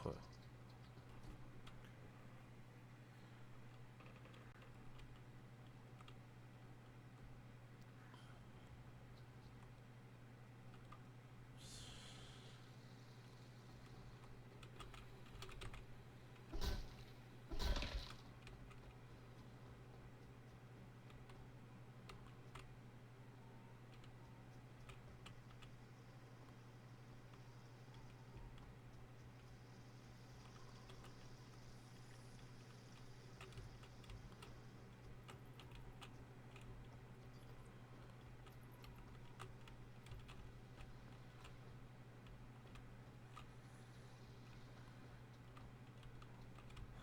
Huh.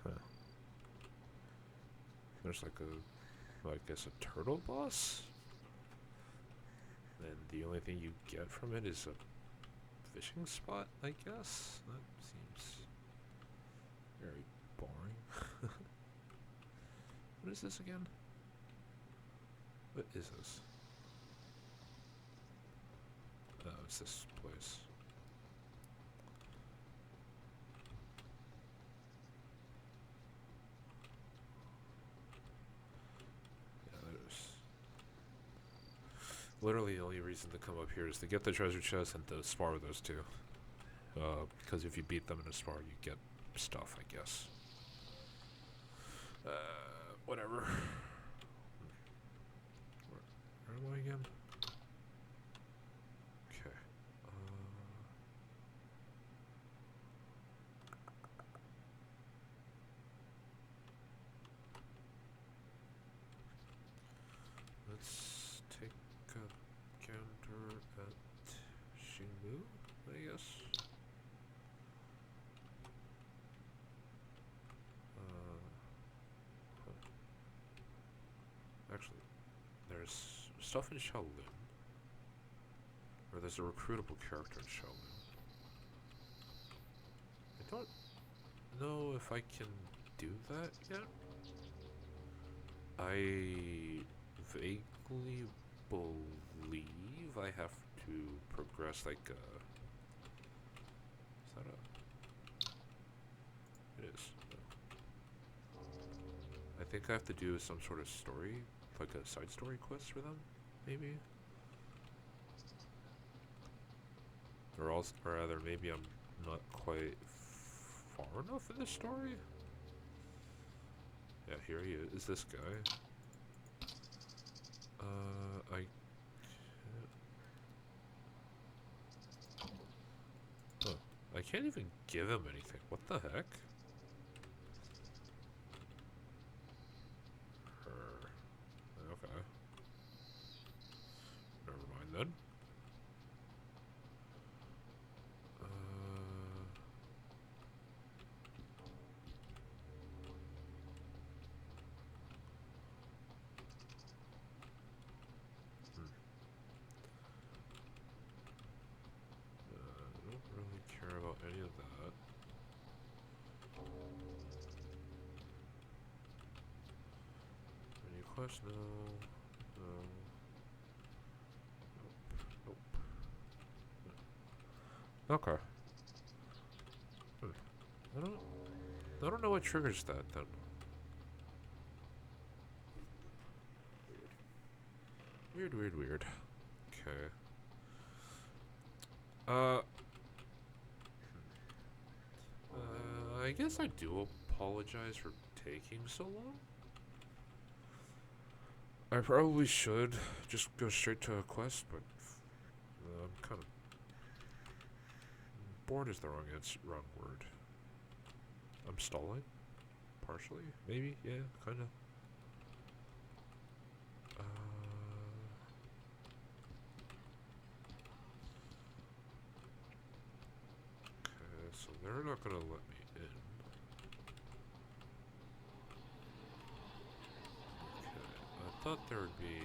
Huh. There's like a, I guess, a turtle boss? And the only thing you get from it is a fishing spot, I guess? That seems very boring. What is this again? What is this? Oh, it's this place. Yeah, there's... Literally the only reason to come up here is to get the treasure chest and to spar with those two. Because if you beat them in a spar, you get stuff, I guess. Whatever. Where am I again? Okay. Let's take a gander at Shinmu, I guess. Actually, there's stuff in Shaolin. Or there's a recruitable character in Shaolin. I don't know if I can do that yet. I vaguely believe I have to progress like a... Is that a... It is. No. I think I have to do some sort of story, like a side story quest for them, maybe? Or else, or rather, maybe I'm not quite far enough in the story? Yeah, here he is this guy. I... Huh. I can't even give him anything. What the heck? Okay. Never mind then. I don't really care about any of that. Any quest? No. No. Nope. Nope. Okay. Hmm. I don't. I don't know what triggers that then. Weird, weird, weird. Okay. Uh. I guess I do apologize for taking so long. I probably should just go straight to a quest, but I'm kind of bored is the wrong word. I'm stalling, partially, maybe, yeah, kind of. Okay, so they're not gonna let me in. Okay, I thought there would be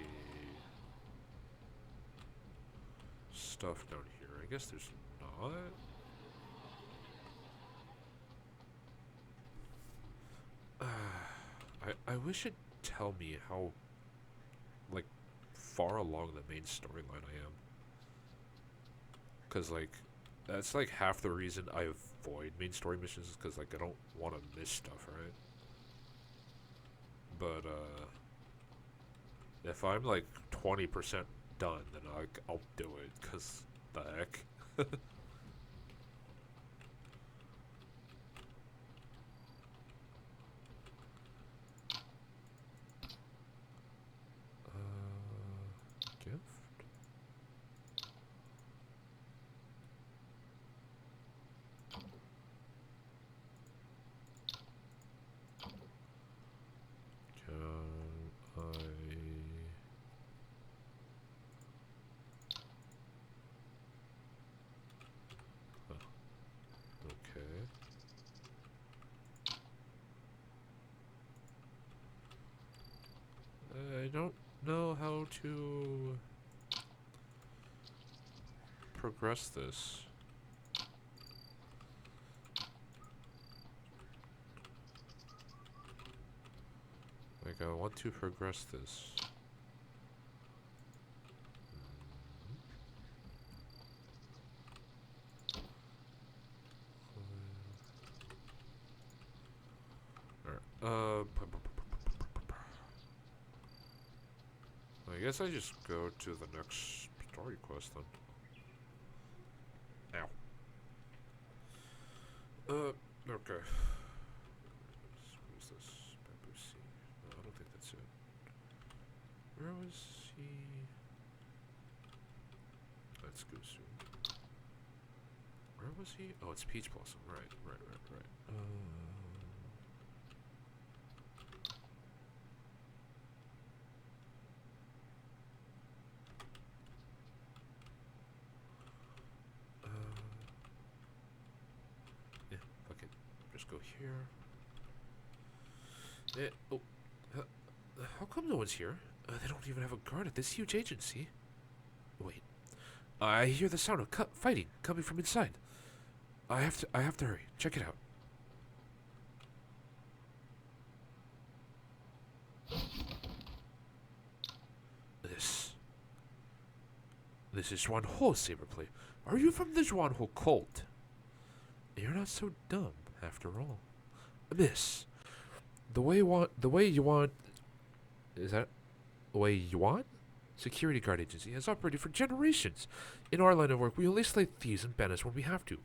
stuff down here. I guess there's not. I wish it'd tell me how, like, far along the main storyline I am. Because, like, that's, like, half the reason I avoid main story missions is because, like, I don't want to miss stuff, right? But, if I'm, like, 20% done, then I'll do it, because the heck. Gift? Can I... Huh. Okay. I don't know how to progress this. Like, I want to progress this. Alright, I guess I just go to the next story quest then. Ow. Okay. What is this? Bamboo seed. No, I don't think that's it. Where was he? That's Gusu. Where was he? Oh, it's Peach Blossom. Right. Yeah, fuck it. Just go here. Oh, how come no one's here? They don't even have a guard at this huge agency. Wait, I hear the sound of fighting coming from inside. I have to hurry. Check it out. This is Zhuan-Ho, Saberplay. Are you from the Zhuan-Ho cult? You're not so dumb, after all. Miss, the way you want, is that the way you want? Security guard agency has operated for generations. In our line of work, we only slay thieves and bandits when we have to.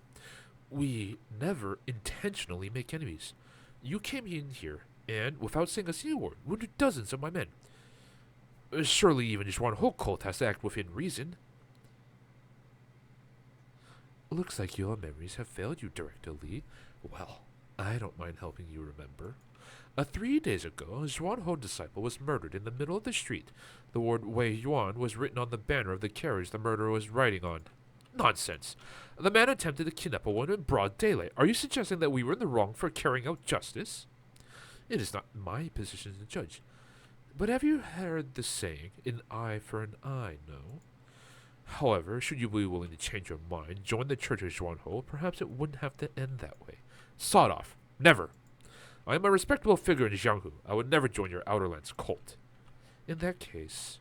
We never intentionally make enemies. You came in here, and, without saying a single word, wounded dozens of my men. Surely even the Zhuan-Ho cult has to act within reason. Looks like your memories have failed you, Director Lee. Well, I don't mind helping you remember. 3 days ago, a Zhuan-Ho disciple was murdered in the middle of the street. The word Wei Yuan was written on the banner of the carriage the murderer was riding on. Nonsense. The man attempted to kidnap a woman in broad daylight. Are you suggesting that we were in the wrong for carrying out justice? It is not my position to judge. But have you heard the saying, an eye for an eye, no? However, should you be willing to change your mind, join the Church of Zhuan-Ho, perhaps it wouldn't have to end that way. Sawed off. Never. I am a respectable figure in Jianghu. I would never join your Outerlands cult. In that case,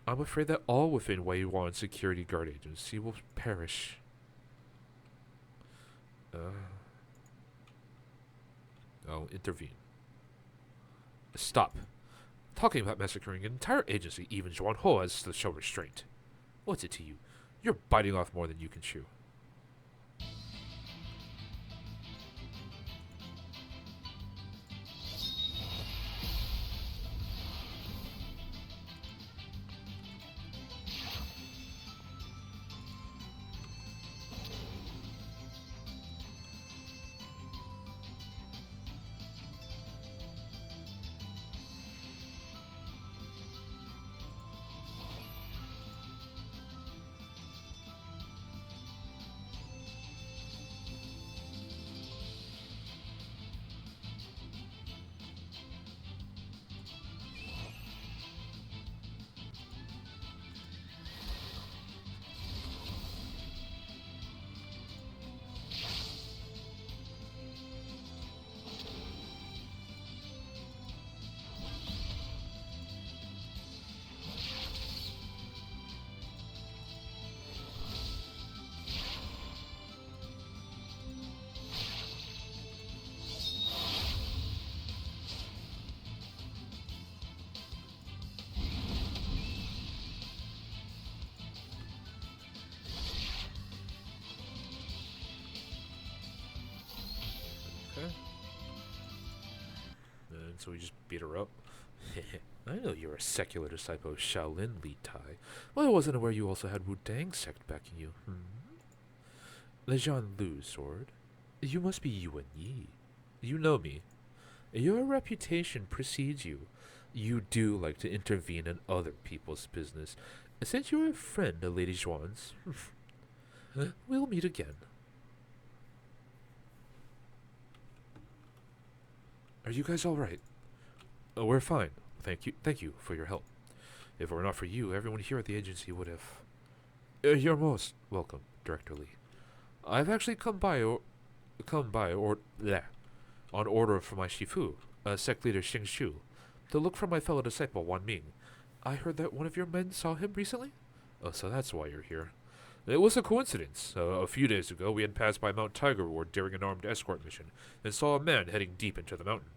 I'm afraid that all within Wei Yuan's security guard agency will perish. I'll intervene. Stop. Talking about massacring an entire agency, even Zhuan Ho has to show restraint. What's it to you? You're biting off more than you can chew. Okay. And so we just beat her up. I know you're a secular disciple of Shaolin, Li Tai. Well, I wasn't aware you also had Wu Dang sect backing you. The Jean Lu sword. You must be Yuan Yi. You know me. Your reputation precedes you. You do like to intervene in other people's business. Since you're a friend of Lady Zhuan's, we'll meet again. Are you guys alright? We're fine. Thank you for your help. If it were not for you, everyone here at the agency would have... you're most welcome, Director Lee. I've actually come by bleh, on order from my Shifu, sect leader Xing Shu, to look for my fellow disciple Wan Ming. I heard that one of your men saw him recently? Oh, so that's why you're here. It was a coincidence. A few days ago, we had passed by Mount Tiger Ward during an armed escort mission, and saw a man heading deep into the mountain.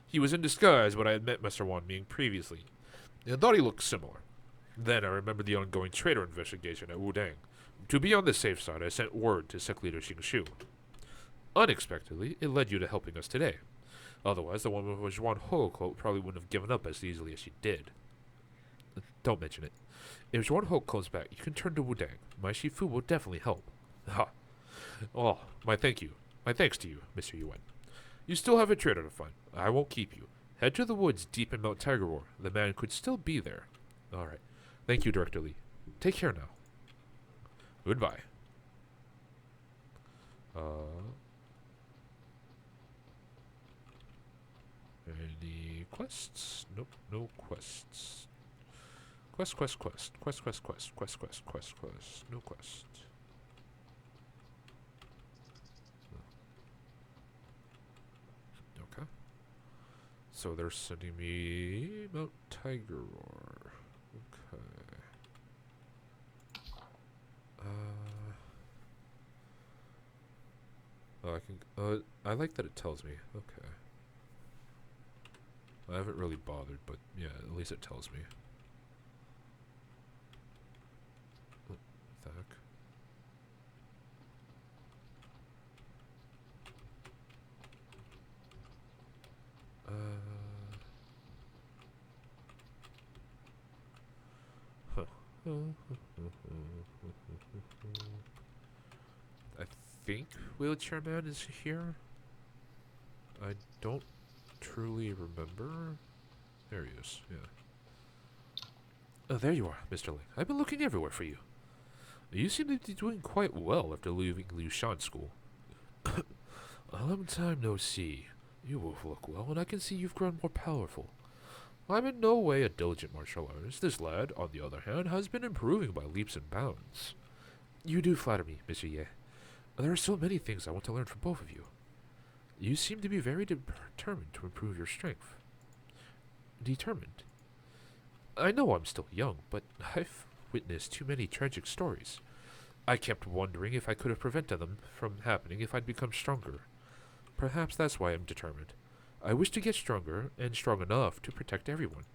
He was in disguise, but I had met Mr. Wan Ming previously, and thought he looked similar. Then I remembered the ongoing traitor investigation at Wudang. To be on the safe side, I sent word to Sect Leader Xing Shu. Unexpectedly, it led you to helping us today. Otherwise, the woman with Zhuan Ho probably wouldn't have given up as easily as she did. Don't mention it. If Zhuan Ho comes back, you can turn to Wudang. My Shifu will definitely help. Ha! Oh, my thanks to you, Mr. Yuan. You still have a traitor to find. I won't keep you. Head to the woods deep in Mount Tiger War. The man could still be there. Alright. Thank you, Director Lee. Take care now. Goodbye. Any quests? Nope, no quests. Quest. No quest. Okay. So they're sending me Mount Tiger Roar. Okay. I can. I like that it tells me. Okay. I haven't really bothered, but yeah, at least it tells me. What the heck? I think Wheelchair Man is here. I don't truly remember. There he is, yeah. Oh, there you are, Mr. Ling. I've been looking everywhere for you. You seem to be doing quite well after leaving Liu Shan School. A long time no see. You both look well, and I can see you've grown more powerful. I'm in no way a diligent martial artist. This lad, on the other hand, has been improving by leaps and bounds. You do flatter me, Mr. Ye. There are so many things I want to learn from both of you. You seem to be very determined to improve your strength. Determined? I know I'm still young, but I've witnessed too many tragic stories. I kept wondering if I could have prevented them from happening if I'd become stronger. Perhaps that's why I'm determined. I wish to get stronger, and strong enough to protect everyone.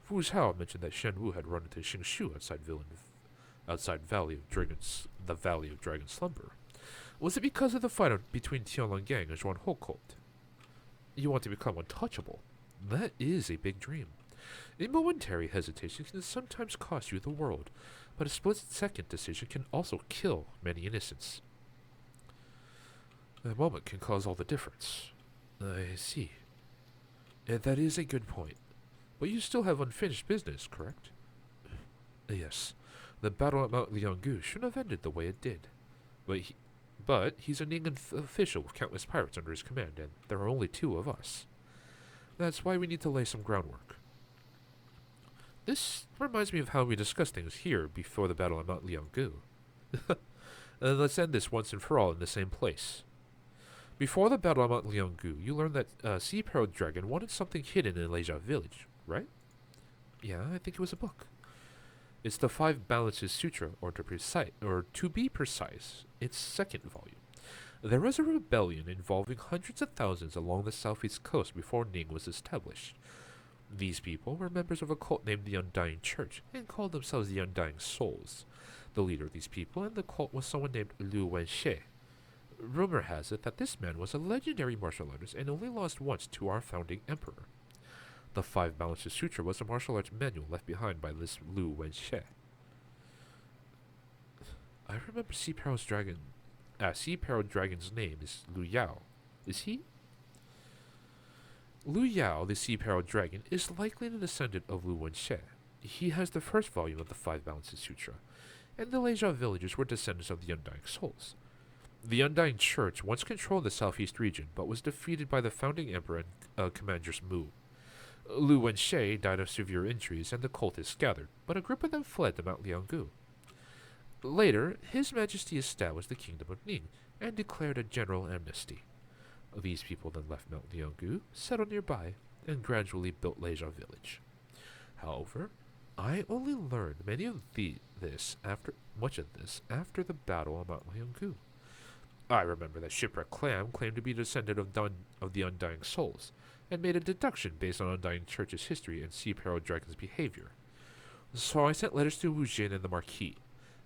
Fu Zhao mentioned that Shen Wu had run into Xing Shu outside the Valley of Dragon Slumber. Was it because of the fight between Tianlong Gang and Zhuan Ho cult? You want to become untouchable. That is a big dream. A momentary hesitation can sometimes cost you the world, but a split-second decision can also kill many innocents. A moment can cause all the difference. I see. And that is a good point. But you still have unfinished business, correct? Yes. The battle at Mount Lianggu shouldn't have ended the way it did. But he's a Ning official with countless pirates under his command, and there are only 2 of us. That's why we need to lay some groundwork. This reminds me of how we discussed things here before the battle at Mount Lianggu. Let's end this once and for all in the same place. Before the battle at Mount Lianggu, you learned that Sea Pearl Dragon wanted something hidden in Leisha Village, right? Yeah, I think it was a book. It's the 5 Balances Sutra, or to be precise, its 2nd volume. There was a rebellion involving hundreds of thousands along the southeast coast before Ning was established. These people were members of a cult named the Undying Church, and called themselves the Undying Souls. The leader of these people and the cult was someone named Lu Wenxie. Rumor has it that this man was a legendary martial artist and only lost once to our founding emperor. The 5 Balances Sutra was a martial arts manual left behind by this Lu Wenxie. I remember Sea Pearl Dragon's name is Lu Yao. Is he? Lu Yao, the Sea Pearl Dragon, is likely a descendant of Lu Wenxie. He has the 1st volume of the 5 Balances Sutra, and the Leisha villagers were descendants of the Undying Souls. The Undying Church once controlled the southeast region, but was defeated by the founding emperor and Commandress Mu. Lu Wenxie died of severe injuries, and the cultists gathered, but a group of them fled to Mount Lianggu. Later, His Majesty established the Kingdom of Ning, and declared a general amnesty. These people then left Mount Lianggu, settled nearby, and gradually built Leisha Village. However, I only learned much of this after the battle on Mount Lianggu. I remember that Shipwreck Clam claimed to be a descendant of the Undying Souls, and made a deduction based on Undying Church's history and Sea Pearl Dragon's behavior. So I sent letters to Wu Jin and the Marquis,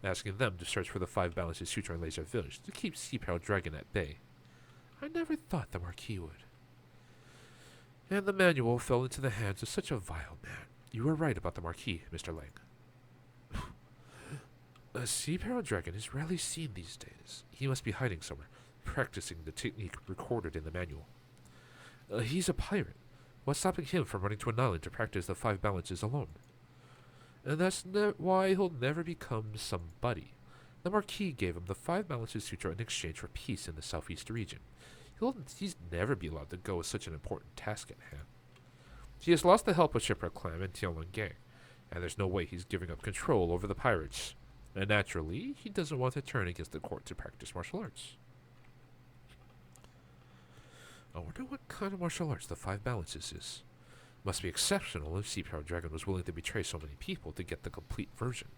asking them to search for the 5 Balances Sutra in Leisha Village to keep Sea Pearl Dragon at bay. I never thought the Marquis would. And the manual fell into the hands of such a vile man. You were right about the Marquis, Mr. Lang. A Sea Pearl Dragon is rarely seen these days. He must be hiding somewhere, practicing the technique recorded in the manual. He's a pirate. What's stopping him from running to an island to practice the 5 balances alone? And that's why he'll never become somebody. The Marquis gave him the 5 Balances Sutra in exchange for peace in the southeast region. He's never be allowed to go with such an important task at hand. He has lost the help of Shipwreck Clam and Tianlong Gang, and there's no way he's giving up control over the pirates. And naturally, he doesn't want to turn against the court to practice martial arts. I wonder what kind of martial arts the 5 Balances is. Must be exceptional if Sea Pearl Dragon was willing to betray so many people to get the complete version.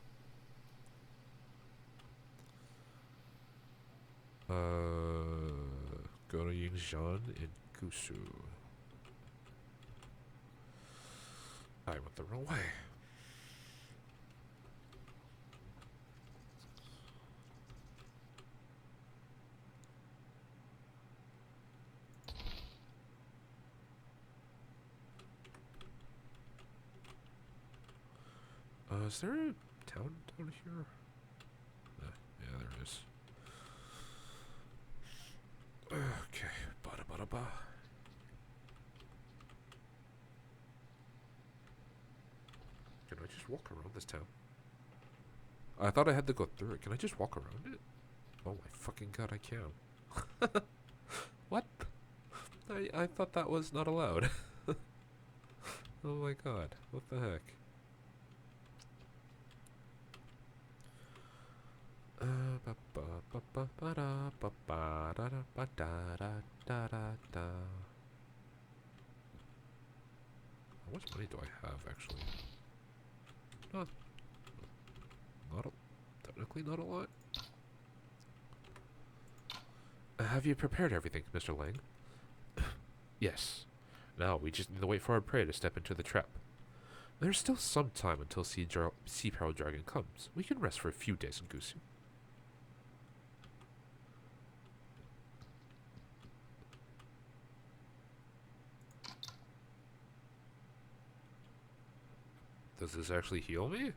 Go to Yingxian in Gusu. I went the wrong way. Is there a town down here? Yeah, there is. Okay, ba-da-ba-da-ba. Can I just walk around this town? I thought I had to go through it. Can I just walk around it? Oh my fucking god, I can. What? I thought that was not allowed. Oh my god, what the heck? How much money do I have, actually? Not technically not a lot. Have you prepared everything, Mr. Lang? Yes. Now we just need to wait for our prey to step into the trap. There's still some time until Sea Peril Dragon comes. We can rest for a few days in Gusu. Does this actually heal me?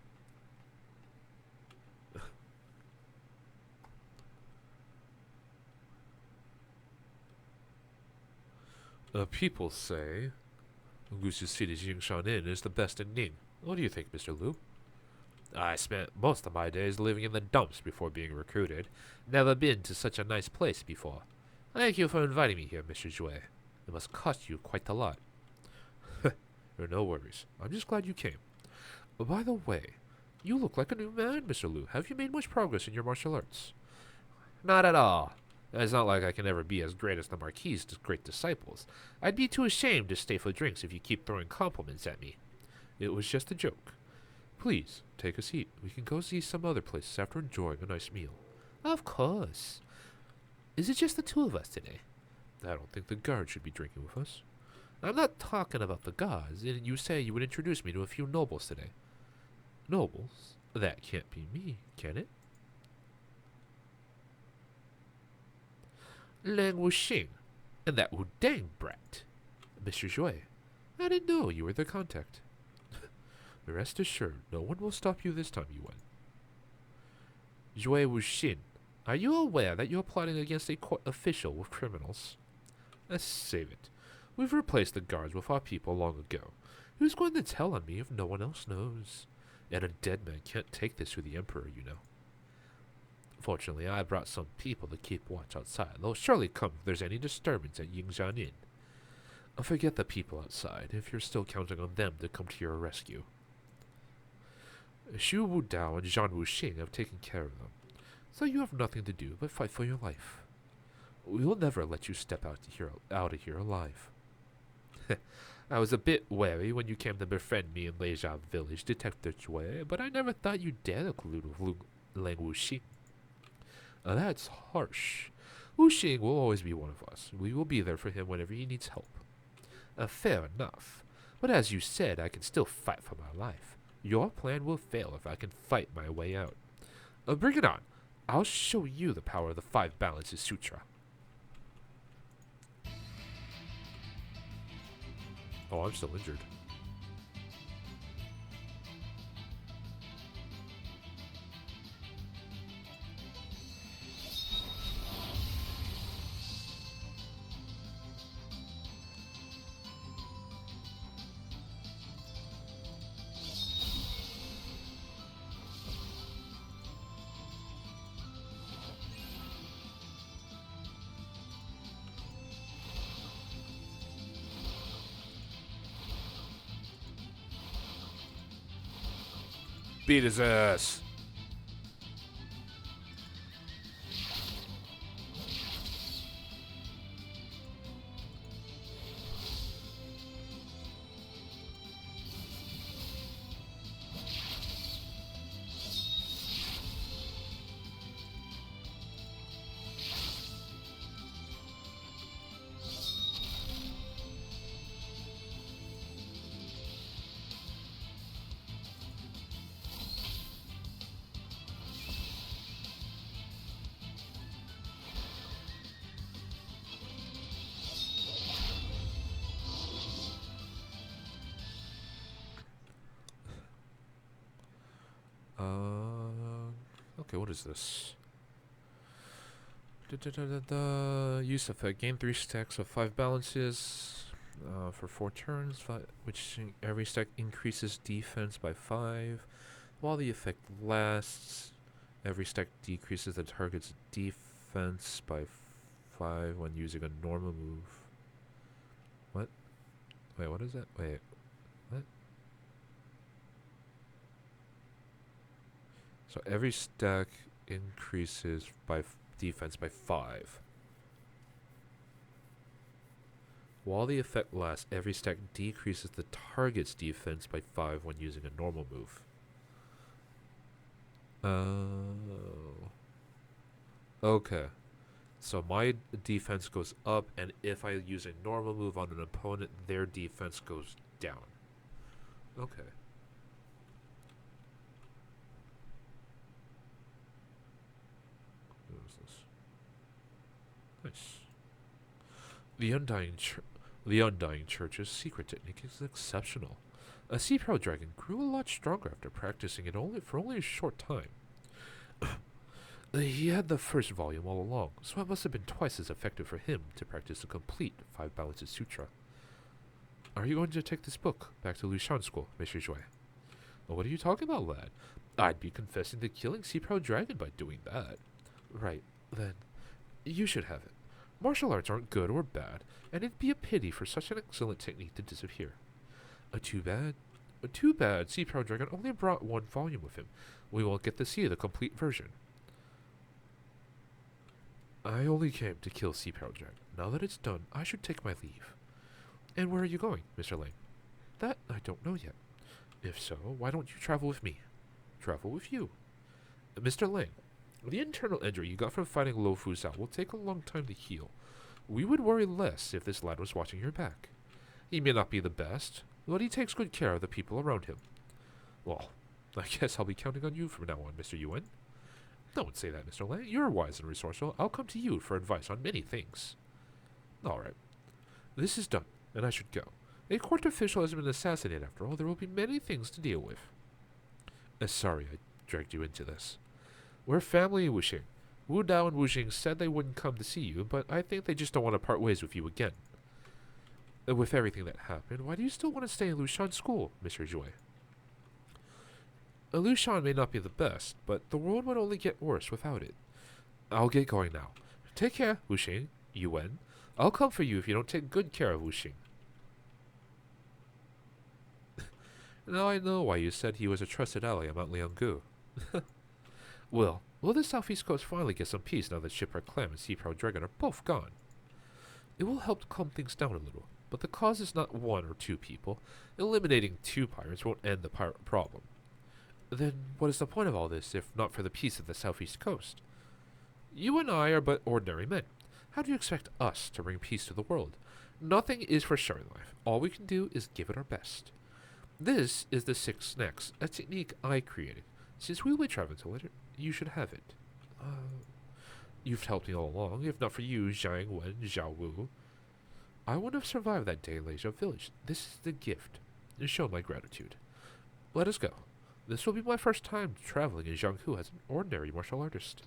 People say Gusu City's Yingshan Inn is the best in Ning. What do you think, Mr. Liu? I spent most of my days living in the dumps before being recruited. Never been to such a nice place before. Thank you for inviting me here, Mr. Jue. It must cost you quite a lot. No worries. I'm just glad you came. By the way, you look like a new man, Mr. Liu. Have you made much progress in your martial arts? Not at all. It's not like I can ever be as great as the Marquis's great disciples. I'd be too ashamed to stay for drinks if you keep throwing compliments at me. It was just a joke. Please, take a seat. We can go see some other places after enjoying a nice meal. Of course. Is it just the two of us today? I don't think the guards should be drinking with us. I'm not talking about the guards. You say you would introduce me to a few nobles today. Nobles? That can't be me, can it? Lang Wuxing, and that Wu Dang brat. Mr. Jue, I didn't know you were the contact. Rest assured, no one will stop you this time, Yuan. Jue Wuxin, are you aware that you're plotting against a court official with criminals? Let's save it. We've replaced the guards with our people long ago. Who's going to tell on me if no one else knows? And a dead man can't take this to the Emperor, you know. Fortunately, I brought some people to keep watch outside. They'll surely come if there's any disturbance at Yingshan Inn. Forget the people outside, if you're still counting on them to come to your rescue. Xu Wudao and Zhan Wuxing have taken care of them, so you have nothing to do but fight for your life. We will never let you step out of here alive. I was a bit wary when you came to befriend me in Leijia Village, Detective Jue, but I never thought you'd dare to collude with Lang Wuxing. That's harsh. Wuxing will always be one of us. We will be there for him whenever he needs help. Fair enough. But as you said, I can still fight for my life. Your plan will fail if I can fight my way out. Bring it on. I'll show you the power of the Five Balances Sutra. Oh, I'm still injured. Beat his ass. Okay, what is this? Use effect. Gain 3 stacks of 5 balances for 4 turns, which every stack increases defense by 5. While the effect lasts, every stack decreases the target's defense by 5 when using a normal move. What? Wait, what is that? Wait, what? So every stack increases by defense by 5. While the effect lasts, every stack decreases the target's defense by 5 when using a normal move. Oh. Okay. So my defense goes up, and if I use a normal move on an opponent, their defense goes down. Okay. What is this? Nice. The Undying the Undying Church's secret technique is exceptional. A Sea Proud Dragon grew a lot stronger after practicing it for only a short time. He had the first volume all along, so it must have been twice as effective for him to practice the complete Five Balances Sutra. Are you going to take this book back to Lushan School, Monsieur Jouet? What are you talking about, lad? I'd be confessing to killing Sea Proud Dragon by doing that. Right, then. You should have it. Martial arts aren't good or bad, and it'd be a pity for such an excellent technique to disappear. Too bad. Too bad Sea Proud Dragon only brought one volume with him. We won't get to see the complete version. I only came to kill Sea Proud Dragon. Now that it's done, I should take my leave. And where are you going, Mr. Lang? That I don't know yet. If so, why don't you travel with me? Travel with you. Mr. Lang, the internal injury you got from fighting Lo Fuzhou will take a long time to heal. We would worry less if this lad was watching your back. He may not be the best, but he takes good care of the people around him. Well, I guess I'll be counting on you from now on, Mr. Yuan. Don't say that, Mr. Lang. You're wise and resourceful. I'll come to you for advice on many things. All right. This is done, and I should go. A court official has been assassinated after all. There will be many things to deal with. Sorry I dragged you into this. We're family in Wuxing. Wu Dao and Wuxing said they wouldn't come to see you, but I think they just don't want to part ways with you again. With everything that happened, why do you still want to stay in Lushan School, Mr. Jouet? Lushan may not be the best, but the world would only get worse without it. I'll get going now. Take care, Wuxing, Yuan. I'll come for you if you don't take good care of Wuxing. Now I know why you said he was a trusted ally on Mount Lianggu. Will the Southeast Coast finally get some peace now that Shipwreck Clam and Sea Proud Dragon are both gone? It will help to calm things down a little, but the cause is not one or two people. Eliminating two pirates won't end the pirate problem. Then what is the point of all this, if not for the peace of the Southeast Coast? You and I are but ordinary men. How do you expect us to bring peace to the world? Nothing is for sure in life. All we can do is give it our best. This is the Six Snacks, a technique I created. Since we will be traveling to later, you should have it. You've helped me all along. If not for you, Zhang Wen, Zhao Wu, I wouldn't have survived that day in Leisure Village. This is the gift, to show my gratitude. Let us go. This will be my first time traveling in Jianghu as an ordinary martial artist.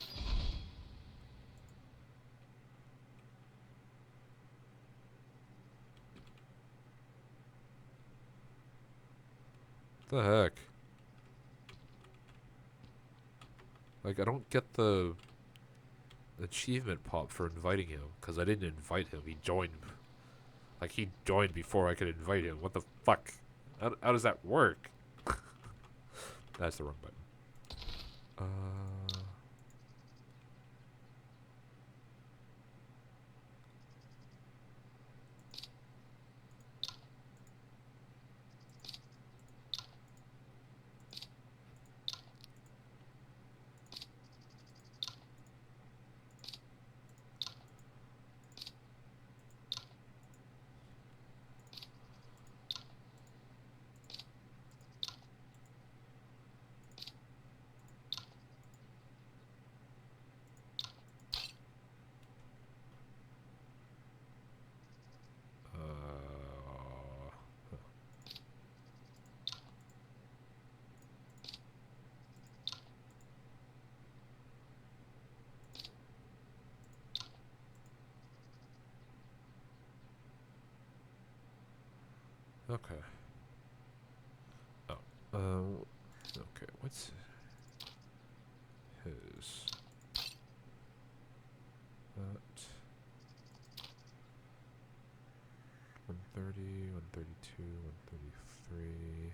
The heck? Like, I don't get the achievement pop for inviting him, because I didn't invite him. He joined. Like, he joined before I could invite him. What the fuck? How does that work? That's the wrong button. Okay. Oh. Okay, what's his? That. 130, 132, 133.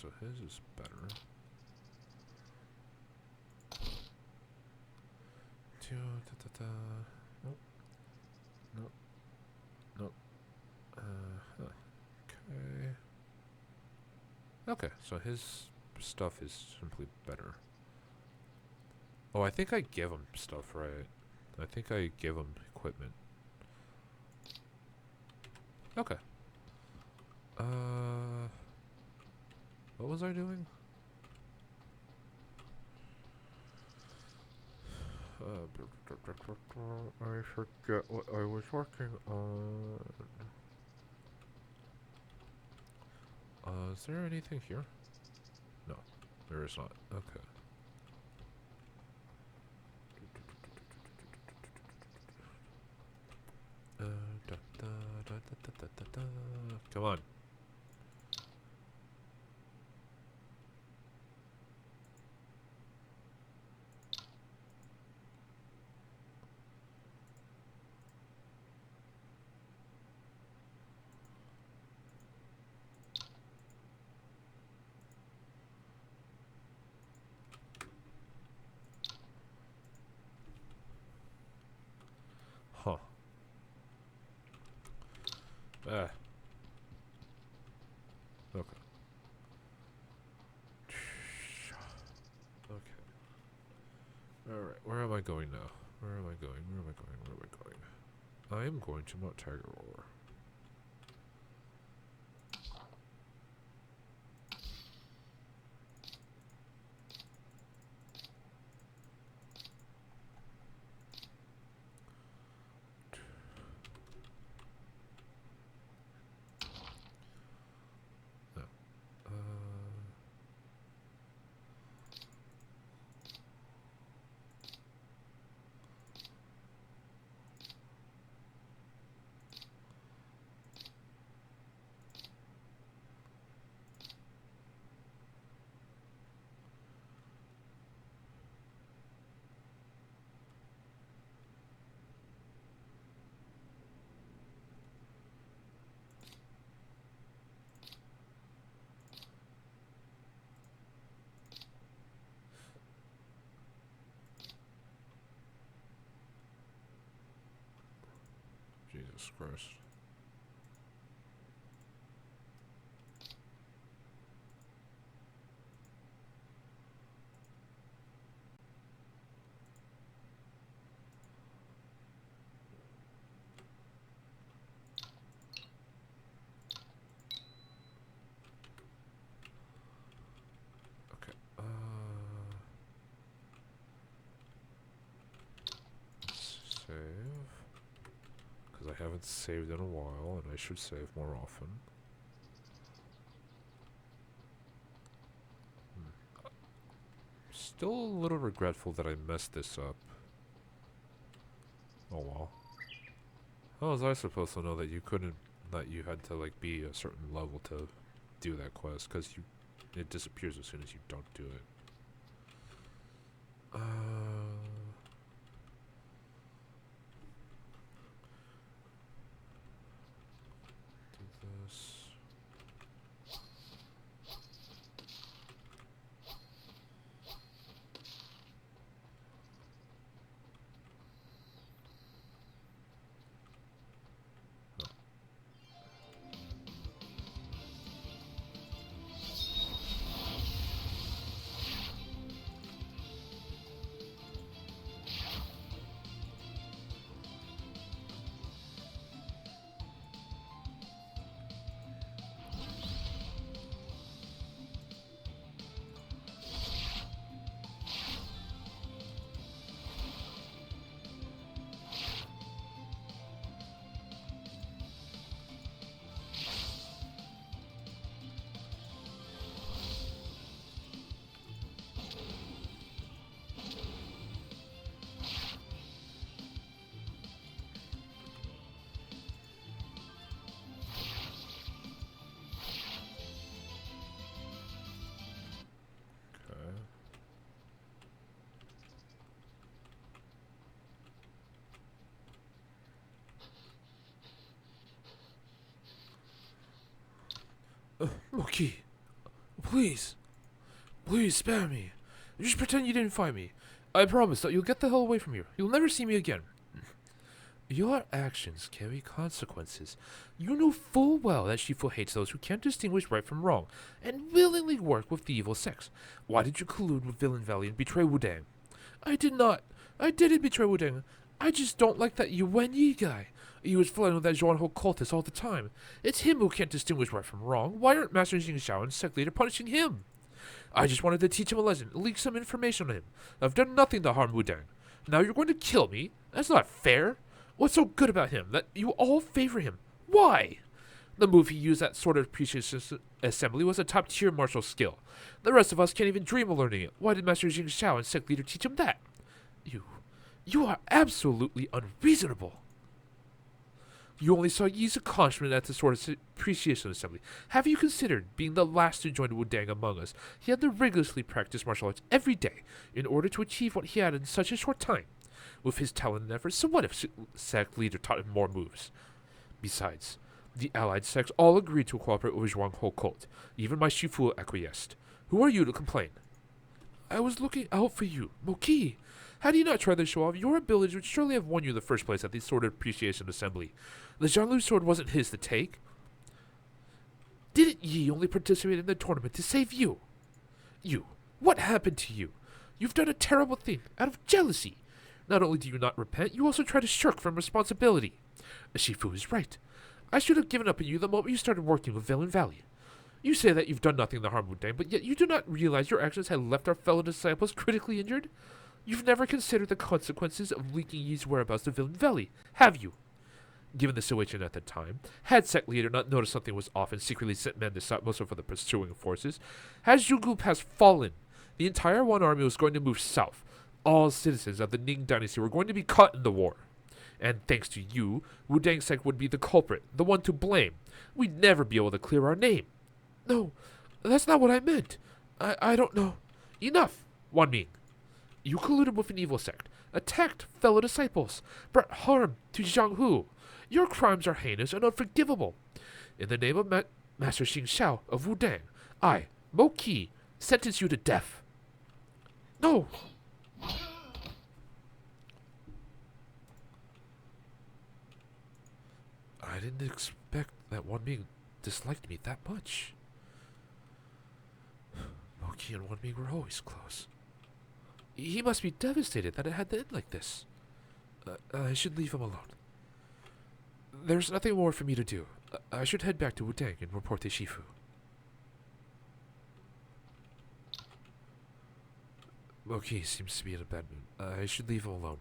so his is better. Nope. Nope. Nope. Huh. Okay. Okay, so his stuff is simply better. Oh, I think I give him stuff, right? I think I give him equipment. Okay. What was I doing? I forget what I was working on. Is there anything here? No, there is not. Okay. Come on. Huh. Ah. Okay. Okay. Alright, where am I going now? Where am I going? Where am I going? Where am I going? I am going to Mount Tiger Roar. No. Jesus Christ. Okay. Save. Because I haven't saved in a while, and I should save more often. Still a little regretful that I messed this up. Oh well. How was I supposed to know that you couldn't, that you had to like be a certain level to do that quest? Because it disappears as soon as you don't do it. Do this. Okay. Loki, Please. Please spare me. Just pretend you didn't find me. I promise that you'll get the hell away from here. You'll never see me again. Your actions carry consequences. You know full well that Shifu hates those who can't distinguish right from wrong, and willingly work with the evil sects. Why did you collude with Villain Valley and betray Wudang? I did not. I didn't betray Wudang. I just don't like that Yuan Yi guy. He was flying with that Zhuangho cultist all the time. It's him who can't distinguish right from wrong. Why aren't Master Xing Xiao and Sect Leader punishing him? I just wanted to teach him a lesson, leak some information on him. I've done nothing to harm Wudang. Now you're going to kill me? That's not fair. What's so good about him that you all favor him? Why? The move he used at Sword of Appreciation Assembly was a top-tier martial skill. The rest of us can't even dream of learning it. Why did Master Xing Xiao and Sect Leader teach him that? You are absolutely unreasonable. You only saw Yi's accomplishment at the Sword of Appreciation Assembly. Have you considered being the last to join Wudang among us? He had to rigorously practice martial arts every day in order to achieve what he had in such a short time. With his talent and efforts, so what if Sect Leader taught him more moves? Besides, the allied sects all agreed to cooperate with Zhuangho cult. Even my Shifu acquiesced. Who are you to complain? I was looking out for you, Moki. Had you not tried to show off your abilities would surely have won you the first place at the Sword of Appreciation Assembly. The Jianglu sword wasn't his to take. Didn't Yi only participate in the tournament to save you? You. What happened to you? You've done a terrible thing out of jealousy. Not only do you not repent, you also try to shirk from responsibility. Shifu is right. I should have given up on you the moment you started working with Villain Valley. You say that you've done nothing to harm Wudang, but yet you do not realize your actions had left our fellow disciples critically injured? You've never considered the consequences of leaking Yi's whereabouts to Villain Valley, have you? Given the situation at the time, had Sect Leader not noticed something was off and secretly sent men to stop most of the pursuing forces, had Zhugu Pass fallen, the entire One Army was going to move south. All citizens of the Ning Dynasty were going to be caught in the war. And thanks to you, Wudang Sect would be the culprit, the one to blame. We'd never be able to clear our name. No, that's not what I meant. I don't know. Enough, Wan Ming. You colluded with an evil sect, attacked fellow disciples, brought harm to Zhang Hu. Your crimes are heinous and unforgivable. In the name of Master Xing Xiao of Wudang, I, Mo Qi, sentence you to death. No! I didn't expect that Wan Ming disliked me that much. Mo Qi and Wan Ming were always close. He must be devastated that it had to end like this. I should leave him alone. There's nothing more for me to do. I should head back to Wudang and report to Shifu. Moki seems to be in a bad mood. I should leave him alone.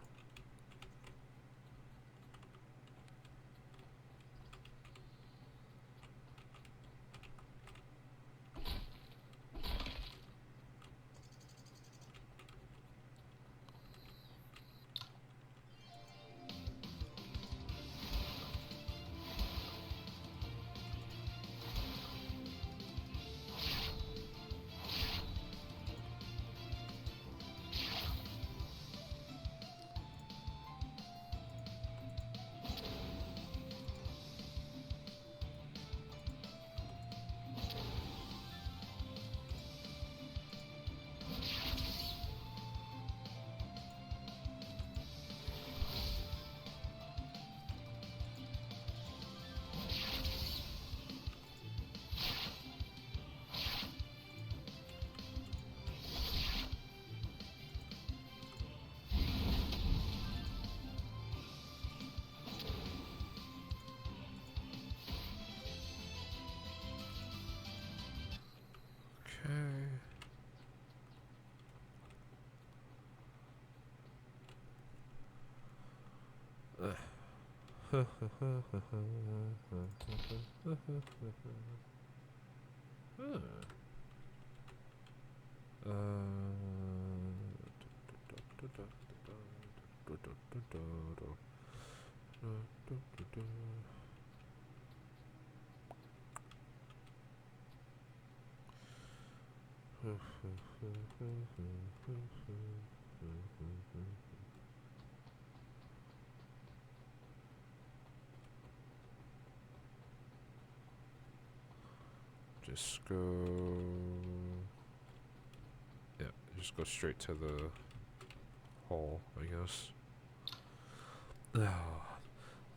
Just go Just go straight to the hall, I guess.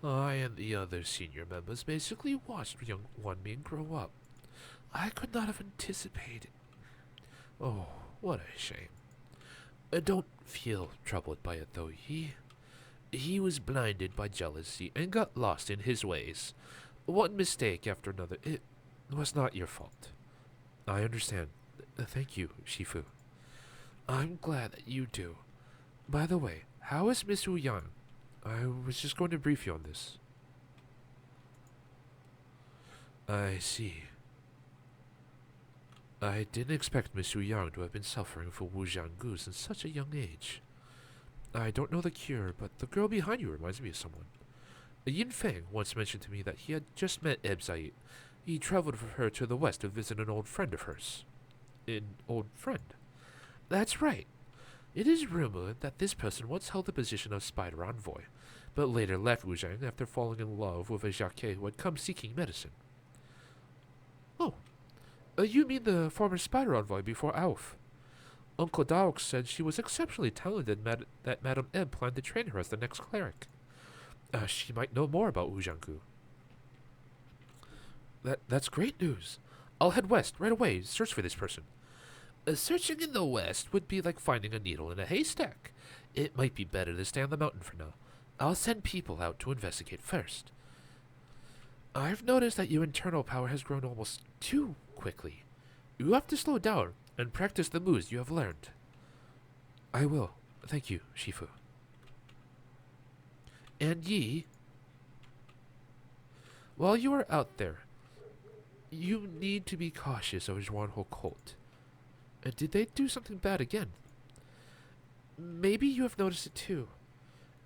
I and the other senior members basically watched young Wan Ming grow up. I could not have anticipated. Oh, what a shame. Don't feel troubled by it, though. He was blinded by jealousy and got lost in his ways. One mistake after another. It was not your fault. I understand. Thank you, Shifu. I'm glad that you do. By the way, how is Miss Wu Yang? I was just going to brief you on this. I see. I didn't expect Miss Wu Yang to have been suffering from Wu Jianggu since such a young age. I don't know the cure, but the girl behind you reminds me of someone. Yin Feng once mentioned to me that he had just met Eb Zait. He traveled with her to the west to visit an old friend of hers. An old friend? That's right. It is rumored that this person once held the position of spider envoy, but later left Wuzhang after falling in love with a Jacquet who had come seeking medicine. Oh, you mean the former spider envoy before Alf? Uncle Daok said she was exceptionally talented that Madame Eb planned to train her as the next cleric. She might know more about Wuzhanggu. That's great news. I'll head west right away, search for this person. Searching in the west would be like finding a needle in a haystack. It might be better to stay on the mountain for now. I'll send people out to investigate first. I've noticed that your internal power has grown almost too quickly. You have to slow down and practice the moves you have learned. I will. Thank you, Shifu. And Yi, while you are out there, you need to be cautious of Zhuanho cult. Did they do something bad again? Maybe you have noticed it too.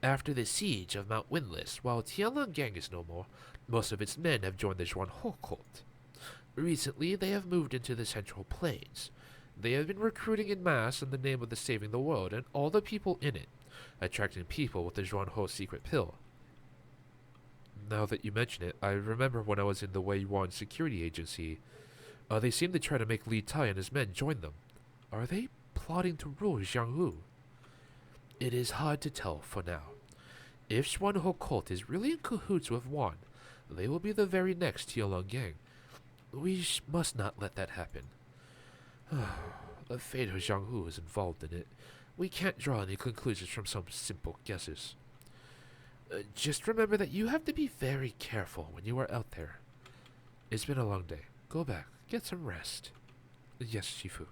After the siege of Mount Windless, while Tianlang Gang is no more, most of its men have joined the Zhuanho cult. Recently, they have moved into the Central Plains. They have been recruiting in mass in the name of the saving the world and all the people in it, attracting people with the Zhuanho secret pill. Now that you mention it, I remember when I was in the Wei Yuan security agency, they seemed to try to make Li Tai and his men join them. Are they plotting to rule Jianghu? It is hard to tell for now. If Zhuanho cult is really in cahoots with Wan, they will be the very next Tianlang Gang. We must not let that happen. The fate of Jianghu is involved in it. We can't draw any conclusions from some simple guesses. Just remember that you have to be very careful when you are out there. It's been a long day. Go back. Get some rest. Yes, Shifu.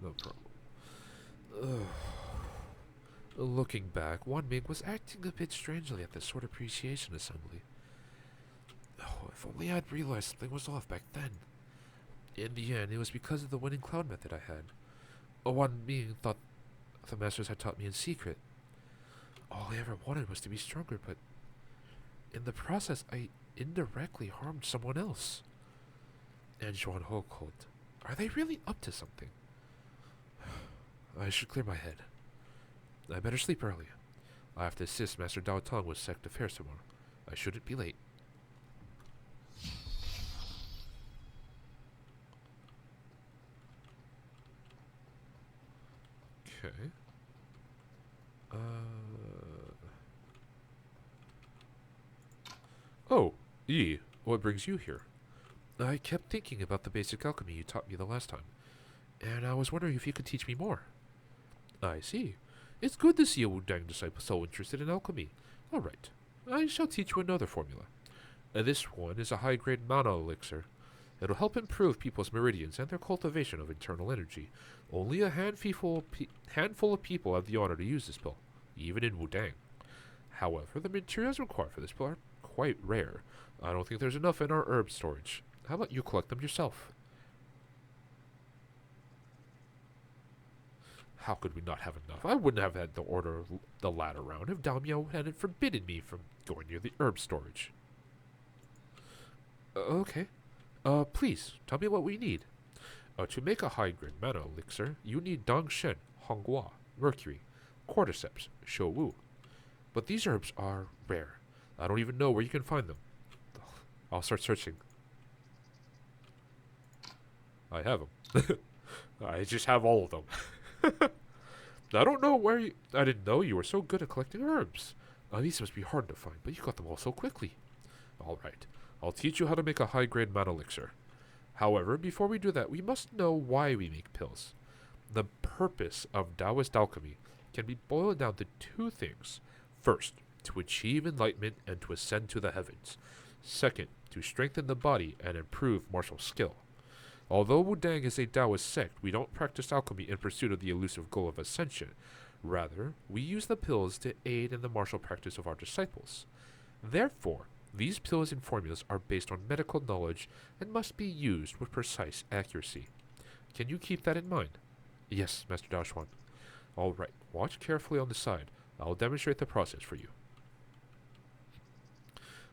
No problem. Looking back, Wan Ming was acting a bit strangely at the Sword Appreciation Assembly. Oh, if only I'd realized something was off back then. In the end, it was because of the winning cloud method I had. Wan Ming thought the masters had taught me in secret. All I ever wanted was to be stronger, but in the process, I indirectly harmed someone else. And Zhuanho cult. Are they really up to something? I should clear my head. I better sleep early. I have to assist Master Dao Tong with sect affairs tomorrow. I shouldn't be late. Okay. Oh, Yi, what brings you here? I kept thinking about the basic alchemy you taught me the last time, and I was wondering if you could teach me more. I see. It's good to see a Wudang disciple so interested in alchemy. All right, I shall teach you another formula. This one is a high-grade mana elixir. It'll help improve people's meridians and their cultivation of internal energy. Only a handful of people have the honor to use this pill, even in Wudang. However, the materials required for this pill are quite rare. I don't think there's enough in our herb storage. How about you collect them yourself? How could we not have enough? I wouldn't have had to order the ladder round if Dao Miao hadn't forbidden me from going near the herb storage. Okay. Please, tell me what we need. To make a high-grade mana elixir, you need Dangshen, Honghua, Mercury, Cordyceps, Shouwu. But these herbs are rare. I don't even know where you can find them. I'll start searching. I have them. I just have all of them. I don't know where you... I didn't know you were so good at collecting herbs. These must be hard to find, but you got them all so quickly. Alright, I'll teach you how to make a high-grade mana elixir. However, before we do that, we must know why we make pills. The purpose of Taoist alchemy can be boiled down to two things. First, to achieve enlightenment and to ascend to the heavens. Second, to strengthen the body and improve martial skill. Although Wudang is a Taoist sect, we don't practice alchemy in pursuit of the elusive goal of ascension. Rather, we use the pills to aid in the martial practice of our disciples. Therefore, these pills and formulas are based on medical knowledge and must be used with precise accuracy. Can you keep that in mind? Yes, Master Daoxuan. Alright, watch carefully on the side. I'll demonstrate the process for you.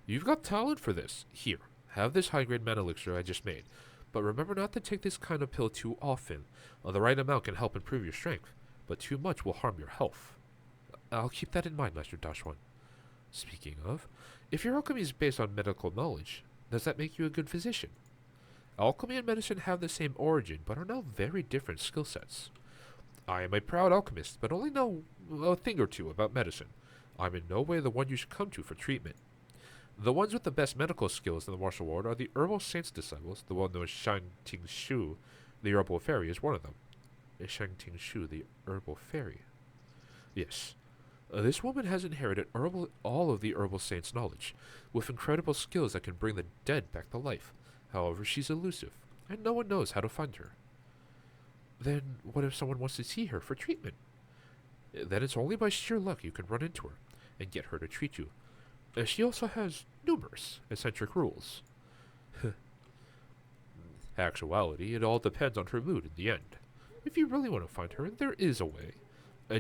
You've got talent for this. Here, have this high-grade mana elixir I just made. But remember not to take this kind of pill too often. The right amount can help improve your strength, but too much will harm your health. I'll keep that in mind, Master Daoxuan. Speaking of, if your alchemy is based on medical knowledge, does that make you a good physician? Alchemy and medicine have the same origin, but are now very different skill sets. I am a proud alchemist, but only know a thing or two about medicine. I'm in no way the one you should come to for treatment. The ones with the best medical skills in the martial world are the herbal saint's disciples. The one known as Shang Ting Shu, the herbal fairy, is one of them. Shang Ting Shu, the herbal fairy. Yes. This woman has inherited all of the herbal saint's knowledge, with incredible skills that can bring the dead back to life. However, she's elusive, and no one knows how to find her. Then, what if someone wants to see her for treatment? Then it's only by sheer luck you can run into her, and get her to treat you. She also has numerous eccentric rules. Actuality, it all depends on her mood in the end. If you really want to find her, there is a way.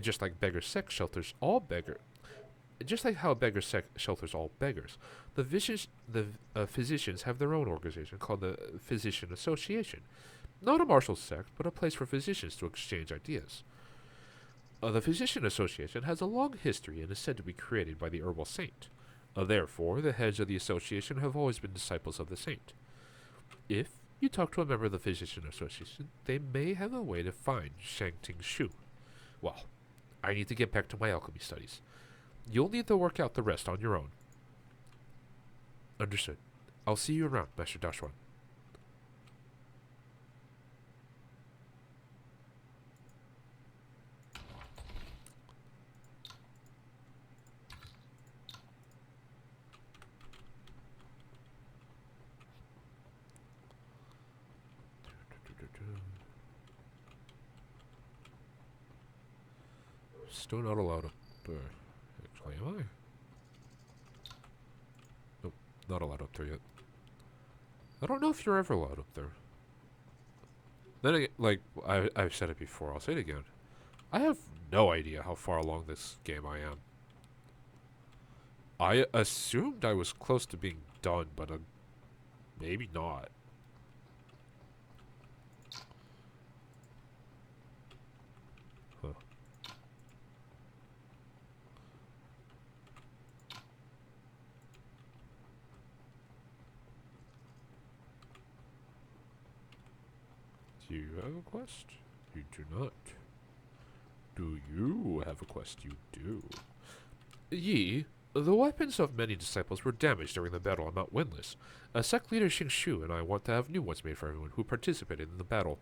Just like beggar sex shelters all beggar, just like how beggar sex shelters all beggars, the physicians have their own organization called the Physician Association. Not a martial sect, but a place for physicians to exchange ideas. The Physician Association has a long history and is said to be created by the herbal saint. Therefore, the heads of the association have always been disciples of the saint. If you talk to a member of the Physician Association, they may have a way to find Shang Ting Shu. Well, I need to get back to my alchemy studies. You'll need to work out the rest on your own. Understood. I'll see you around, Master Daoxuan. Still not allowed up there. Actually, am I? Nope, not allowed up there yet. I don't know if you're ever allowed up there. Then again, like, I've said it before, I'll say it again. I have no idea how far along this game I am. I assumed I was close to being done, but maybe not. Huh. Do you have a quest? You do not. Do you have a quest? You do. Yi, the weapons of many disciples were damaged during the battle on Mount Windless. A sect leader Xing Shu and I want to have new ones made for everyone who participated in the battle.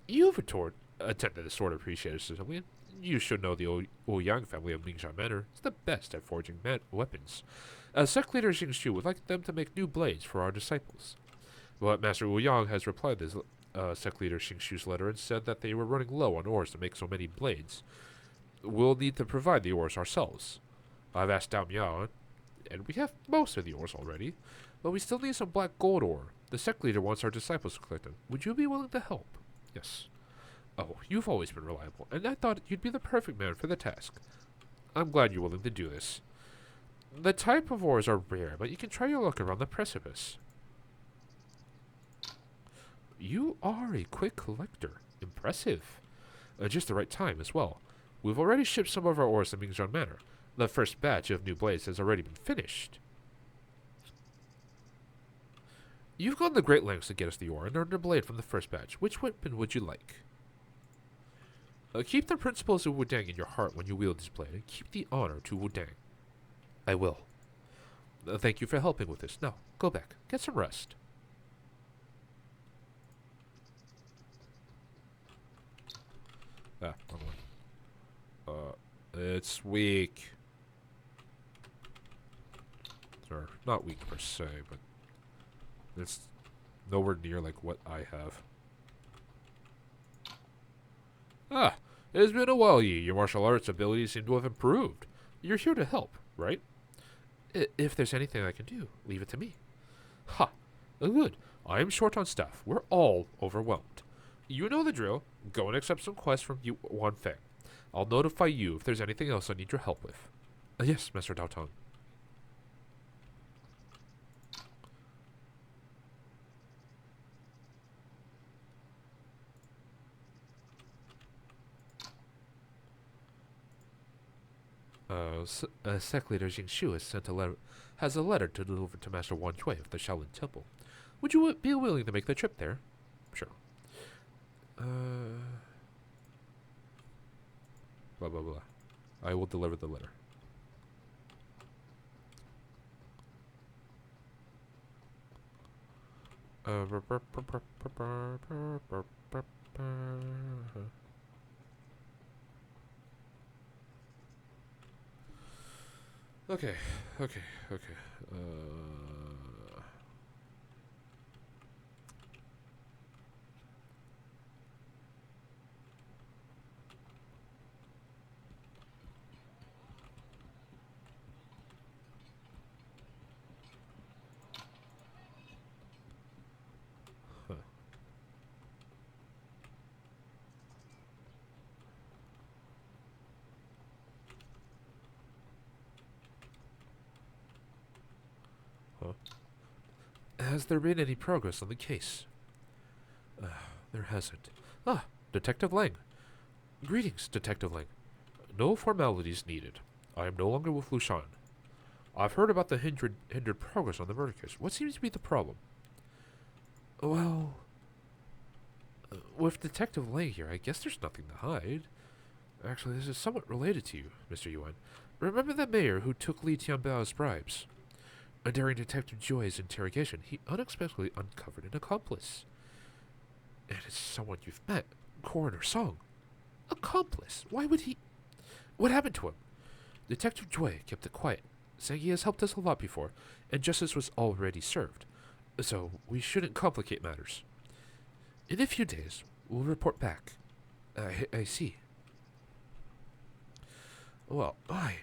You've attended the Sword Appreciator Assembly. You should know the Ouyang family of Ningxia Manor is the best at forging weapons. Sect leader Xing Shu would like them to make new blades for our disciples. But Master Ouyang has replied to sect leader Xing Shu's letter and said that they were running low on ores to make so many blades. We'll need to provide the ores ourselves. I've asked Dao Miao, and we have most of the ores already, but we still need some black gold ore. The sect leader wants our disciples to collect them. Would you be willing to help? Yes. Oh, you've always been reliable, and I thought you'd be the perfect man for the task. I'm glad you're willing to do this. The type of ores are rare, but you can try your luck around the precipice. You are a quick collector. Impressive. Just the right time as well. We've already shipped some of our ores to Mingzhou Manor. The first batch of new blades has already been finished. You've gone the great lengths to get us the ore and earned a blade from the first batch. Which weapon would you like? Keep the principles of Wudang in your heart when you wield this blade, and keep the honor to Wudang. I will. Thank you for helping with this. Now, go back. Get some rest. Ah, wrong one. It's weak. Or, not weak per se, but it's nowhere near like what I have. Ah, it has been a while, Yi. Your martial arts abilities seem to have improved. You're here to help, right? If there's anything I can do, leave it to me. Ha! Good. I am short on staff. We're all overwhelmed. You know the drill. Go and accept some quests from Yuan Feng. I'll notify you if there's anything else I need your help with. Yes, Master Dao Tong. Sect Leader Jing Shu has a letter to deliver to Master Wan Chui of the Shaolin Temple. Would you be willing to make the trip there? Sure. Blah, blah, blah. I will deliver the letter. Okay. Has there been any progress on the case? There hasn't. Detective Lang. Greetings, Detective Lang. No formalities needed. I am no longer with Lushan. I've heard about the hindered progress on the murder case. What seems to be the problem? Well, with Detective Lang here, I guess there's nothing to hide. Actually, this is somewhat related to you, Mr. Yuan. Remember the mayor who took Li Tianbao's bribes? During Detective Joy's interrogation, he unexpectedly uncovered an accomplice. And it's someone you've met, Coroner Song. Accomplice? Why would he... What happened to him? Detective Joy kept it quiet, saying he has helped us a lot before, and justice was already served. So we shouldn't complicate matters. In a few days, we'll report back. I see. Well, I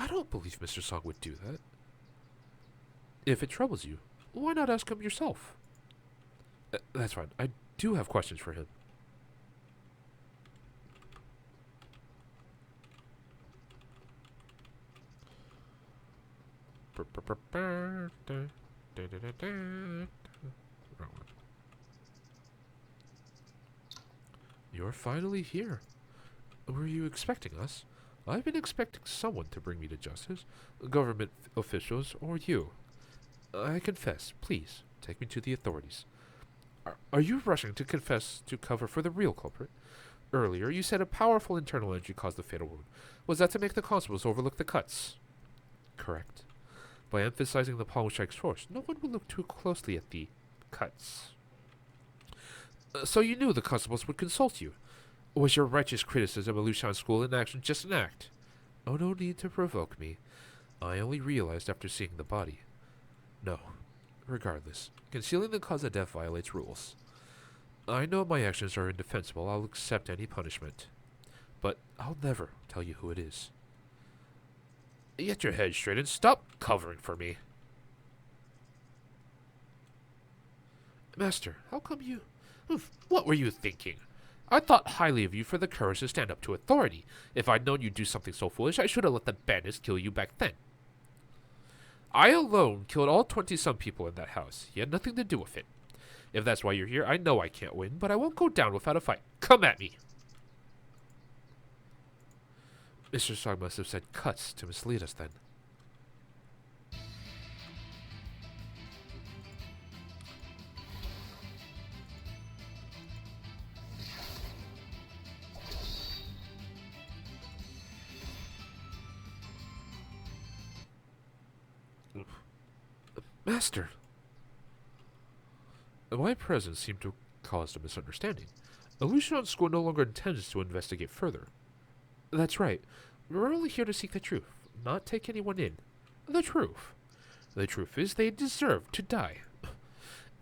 don't believe Mr. Song would do that. If it troubles you, why not ask him yourself? That's fine. I do have questions for him. You're finally here. Were you expecting us? I've been expecting someone to bring me to justice, government officials, or you. I confess. Please, take me to the authorities. Are you rushing to confess to cover for the real culprit? Earlier, you said a powerful internal energy caused the fatal wound. Was that to make the constables overlook the cuts? Correct. By emphasizing the palm strike's force, no one will look too closely at the cuts. So you knew the constables would consult you. Was your righteous criticism of Lushan School in action just an act? Oh, no need to provoke me. I only realized after seeing the body. No. Regardless, concealing the cause of death violates rules. I know my actions are indefensible. I'll accept any punishment. But I'll never tell you who it is. Get your head straight and stop covering for me. Master, how come you... What were you thinking? I thought highly of you for the courage to stand up to authority. If I'd known you'd do something so foolish, I should have let the bandits kill you back then. I alone killed all 20-some people in that house. You had nothing to do with it. If that's why you're here, I know I can't win, but I won't go down without a fight. Come at me! Mr. Song must have said cuts to mislead us then. Master! My presence seemed to cause a misunderstanding. Lucian School no longer intends to investigate further. That's right. We're only here to seek the truth, not take anyone in. The truth. The truth is they deserve to die.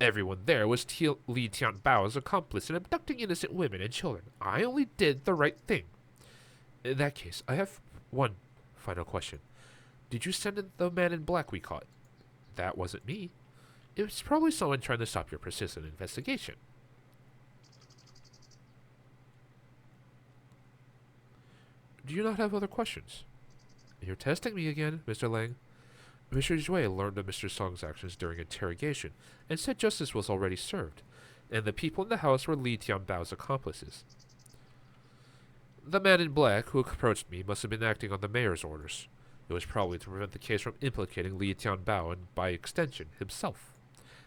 Everyone there was Li Tianbao's accomplice in abducting innocent women and children. I only did the right thing. In that case, I have one final question. Did you send in the man in black we caught? That wasn't me. It was probably someone trying to stop your persistent investigation. Do you not have other questions? You're testing me again, Mr. Lang. Mr. Jue learned of Mr. Song's actions during interrogation and said justice was already served, and the people in the house were Li Tianbao's accomplices. The man in black who approached me must have been acting on the mayor's orders. It was probably to prevent the case from implicating Li Tianbao and, by extension, himself.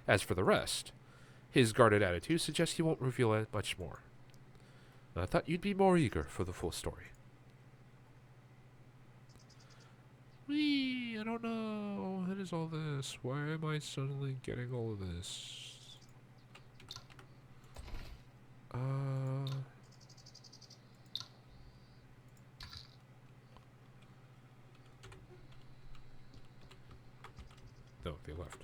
As for the rest, his guarded attitude suggests he won't reveal much more. I thought you'd be more eager for the full story. I don't know. What is all this? Why am I suddenly getting all of this? No, they left.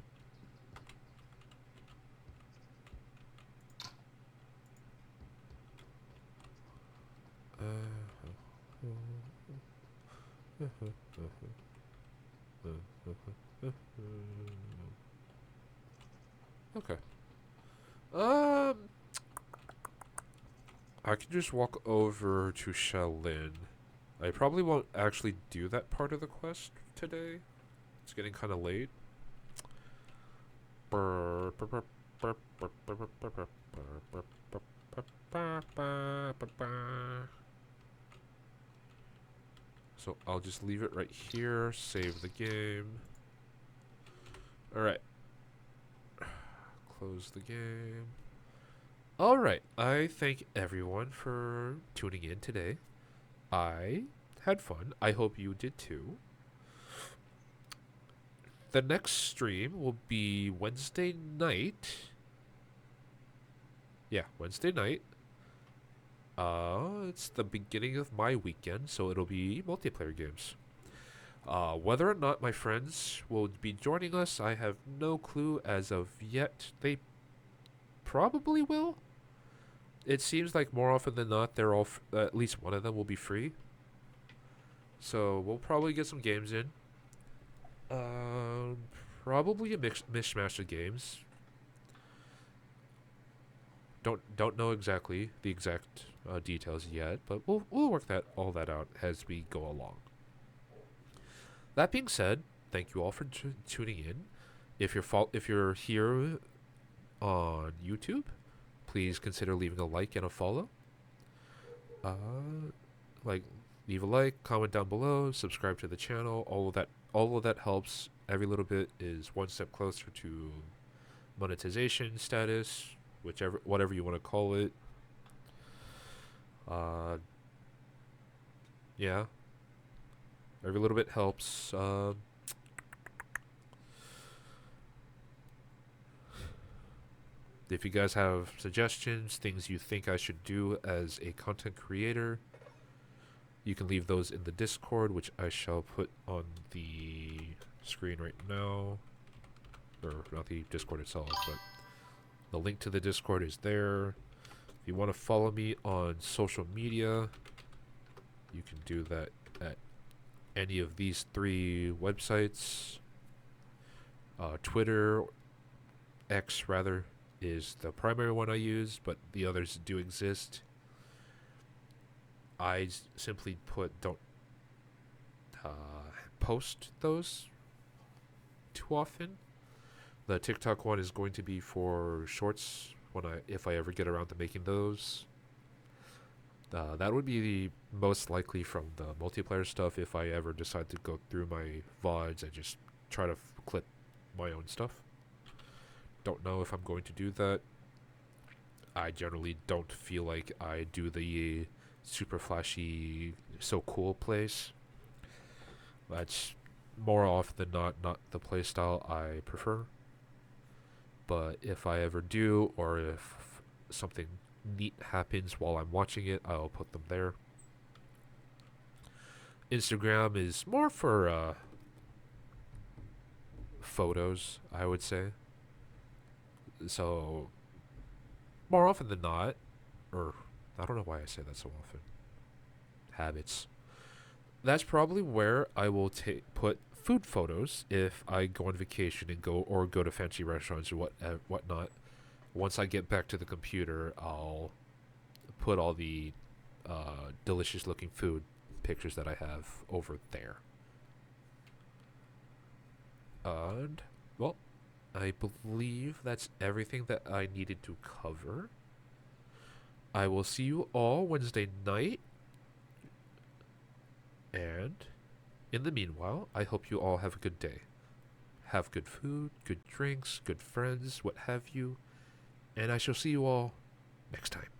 Okay. I can just walk over to Shaolin. I probably won't actually do that part of the quest today. It's getting kind of late. So I'll just leave it right here, save the game. Alright. Close the game. Alright, I thank everyone for tuning in today. I had fun. I hope you did too. The next stream will be Wednesday night. Yeah, Wednesday night. It's the beginning of my weekend, so it'll be multiplayer games. Whether or not my friends will be joining us, I have no clue as of yet. They probably will. It seems like more often than not, they're all at least one of them will be free. So we'll probably get some games in. Probably a mishmash of games. Don't know exactly the exact details yet, but we'll work all that out as we go along. That being said, thank you all for tuning in. If you're here on YouTube, please consider leaving a like and a follow. Leave a like, comment down below, subscribe to the channel. All of that helps. Every little bit is one step closer to monetization status, whatever you want to call it. Yeah. Every little bit helps. If you guys have suggestions, things you think I should do as a content creator, you can leave those in the Discord, which I shall put on the screen right now. Or not the Discord itself, but the link to the Discord is there. If you want to follow me on social media, you can do that at any of these 3 websites. Twitter, X rather, is the primary one I use, but the others do exist. simply don't uh, post those too often. The TikTok one is going to be for shorts if I ever get around to making those. That would be the most likely from the multiplayer stuff if I ever decide to go through my VODs and just try to clip my own stuff. Don't know if I'm going to do that. I generally don't feel like I do the super flashy, so cool plays. That's more often than not the playstyle I prefer. But if I ever do, or if something neat happens while I'm watching it, I'll put them there. Instagram is more for photos, I would say. So, more often than not, or I don't know why I say that so often. Habits. That's probably where I will put food photos if I go on vacation and go to fancy restaurants or whatnot. Once I get back to the computer, I'll put all the delicious looking food pictures that I have over there. And, well, I believe that's everything that I needed to cover. I will see you all Wednesday night. And, in the meanwhile, I hope you all have a good day. Have good food, good drinks, good friends, what have you. And I shall see you all next time.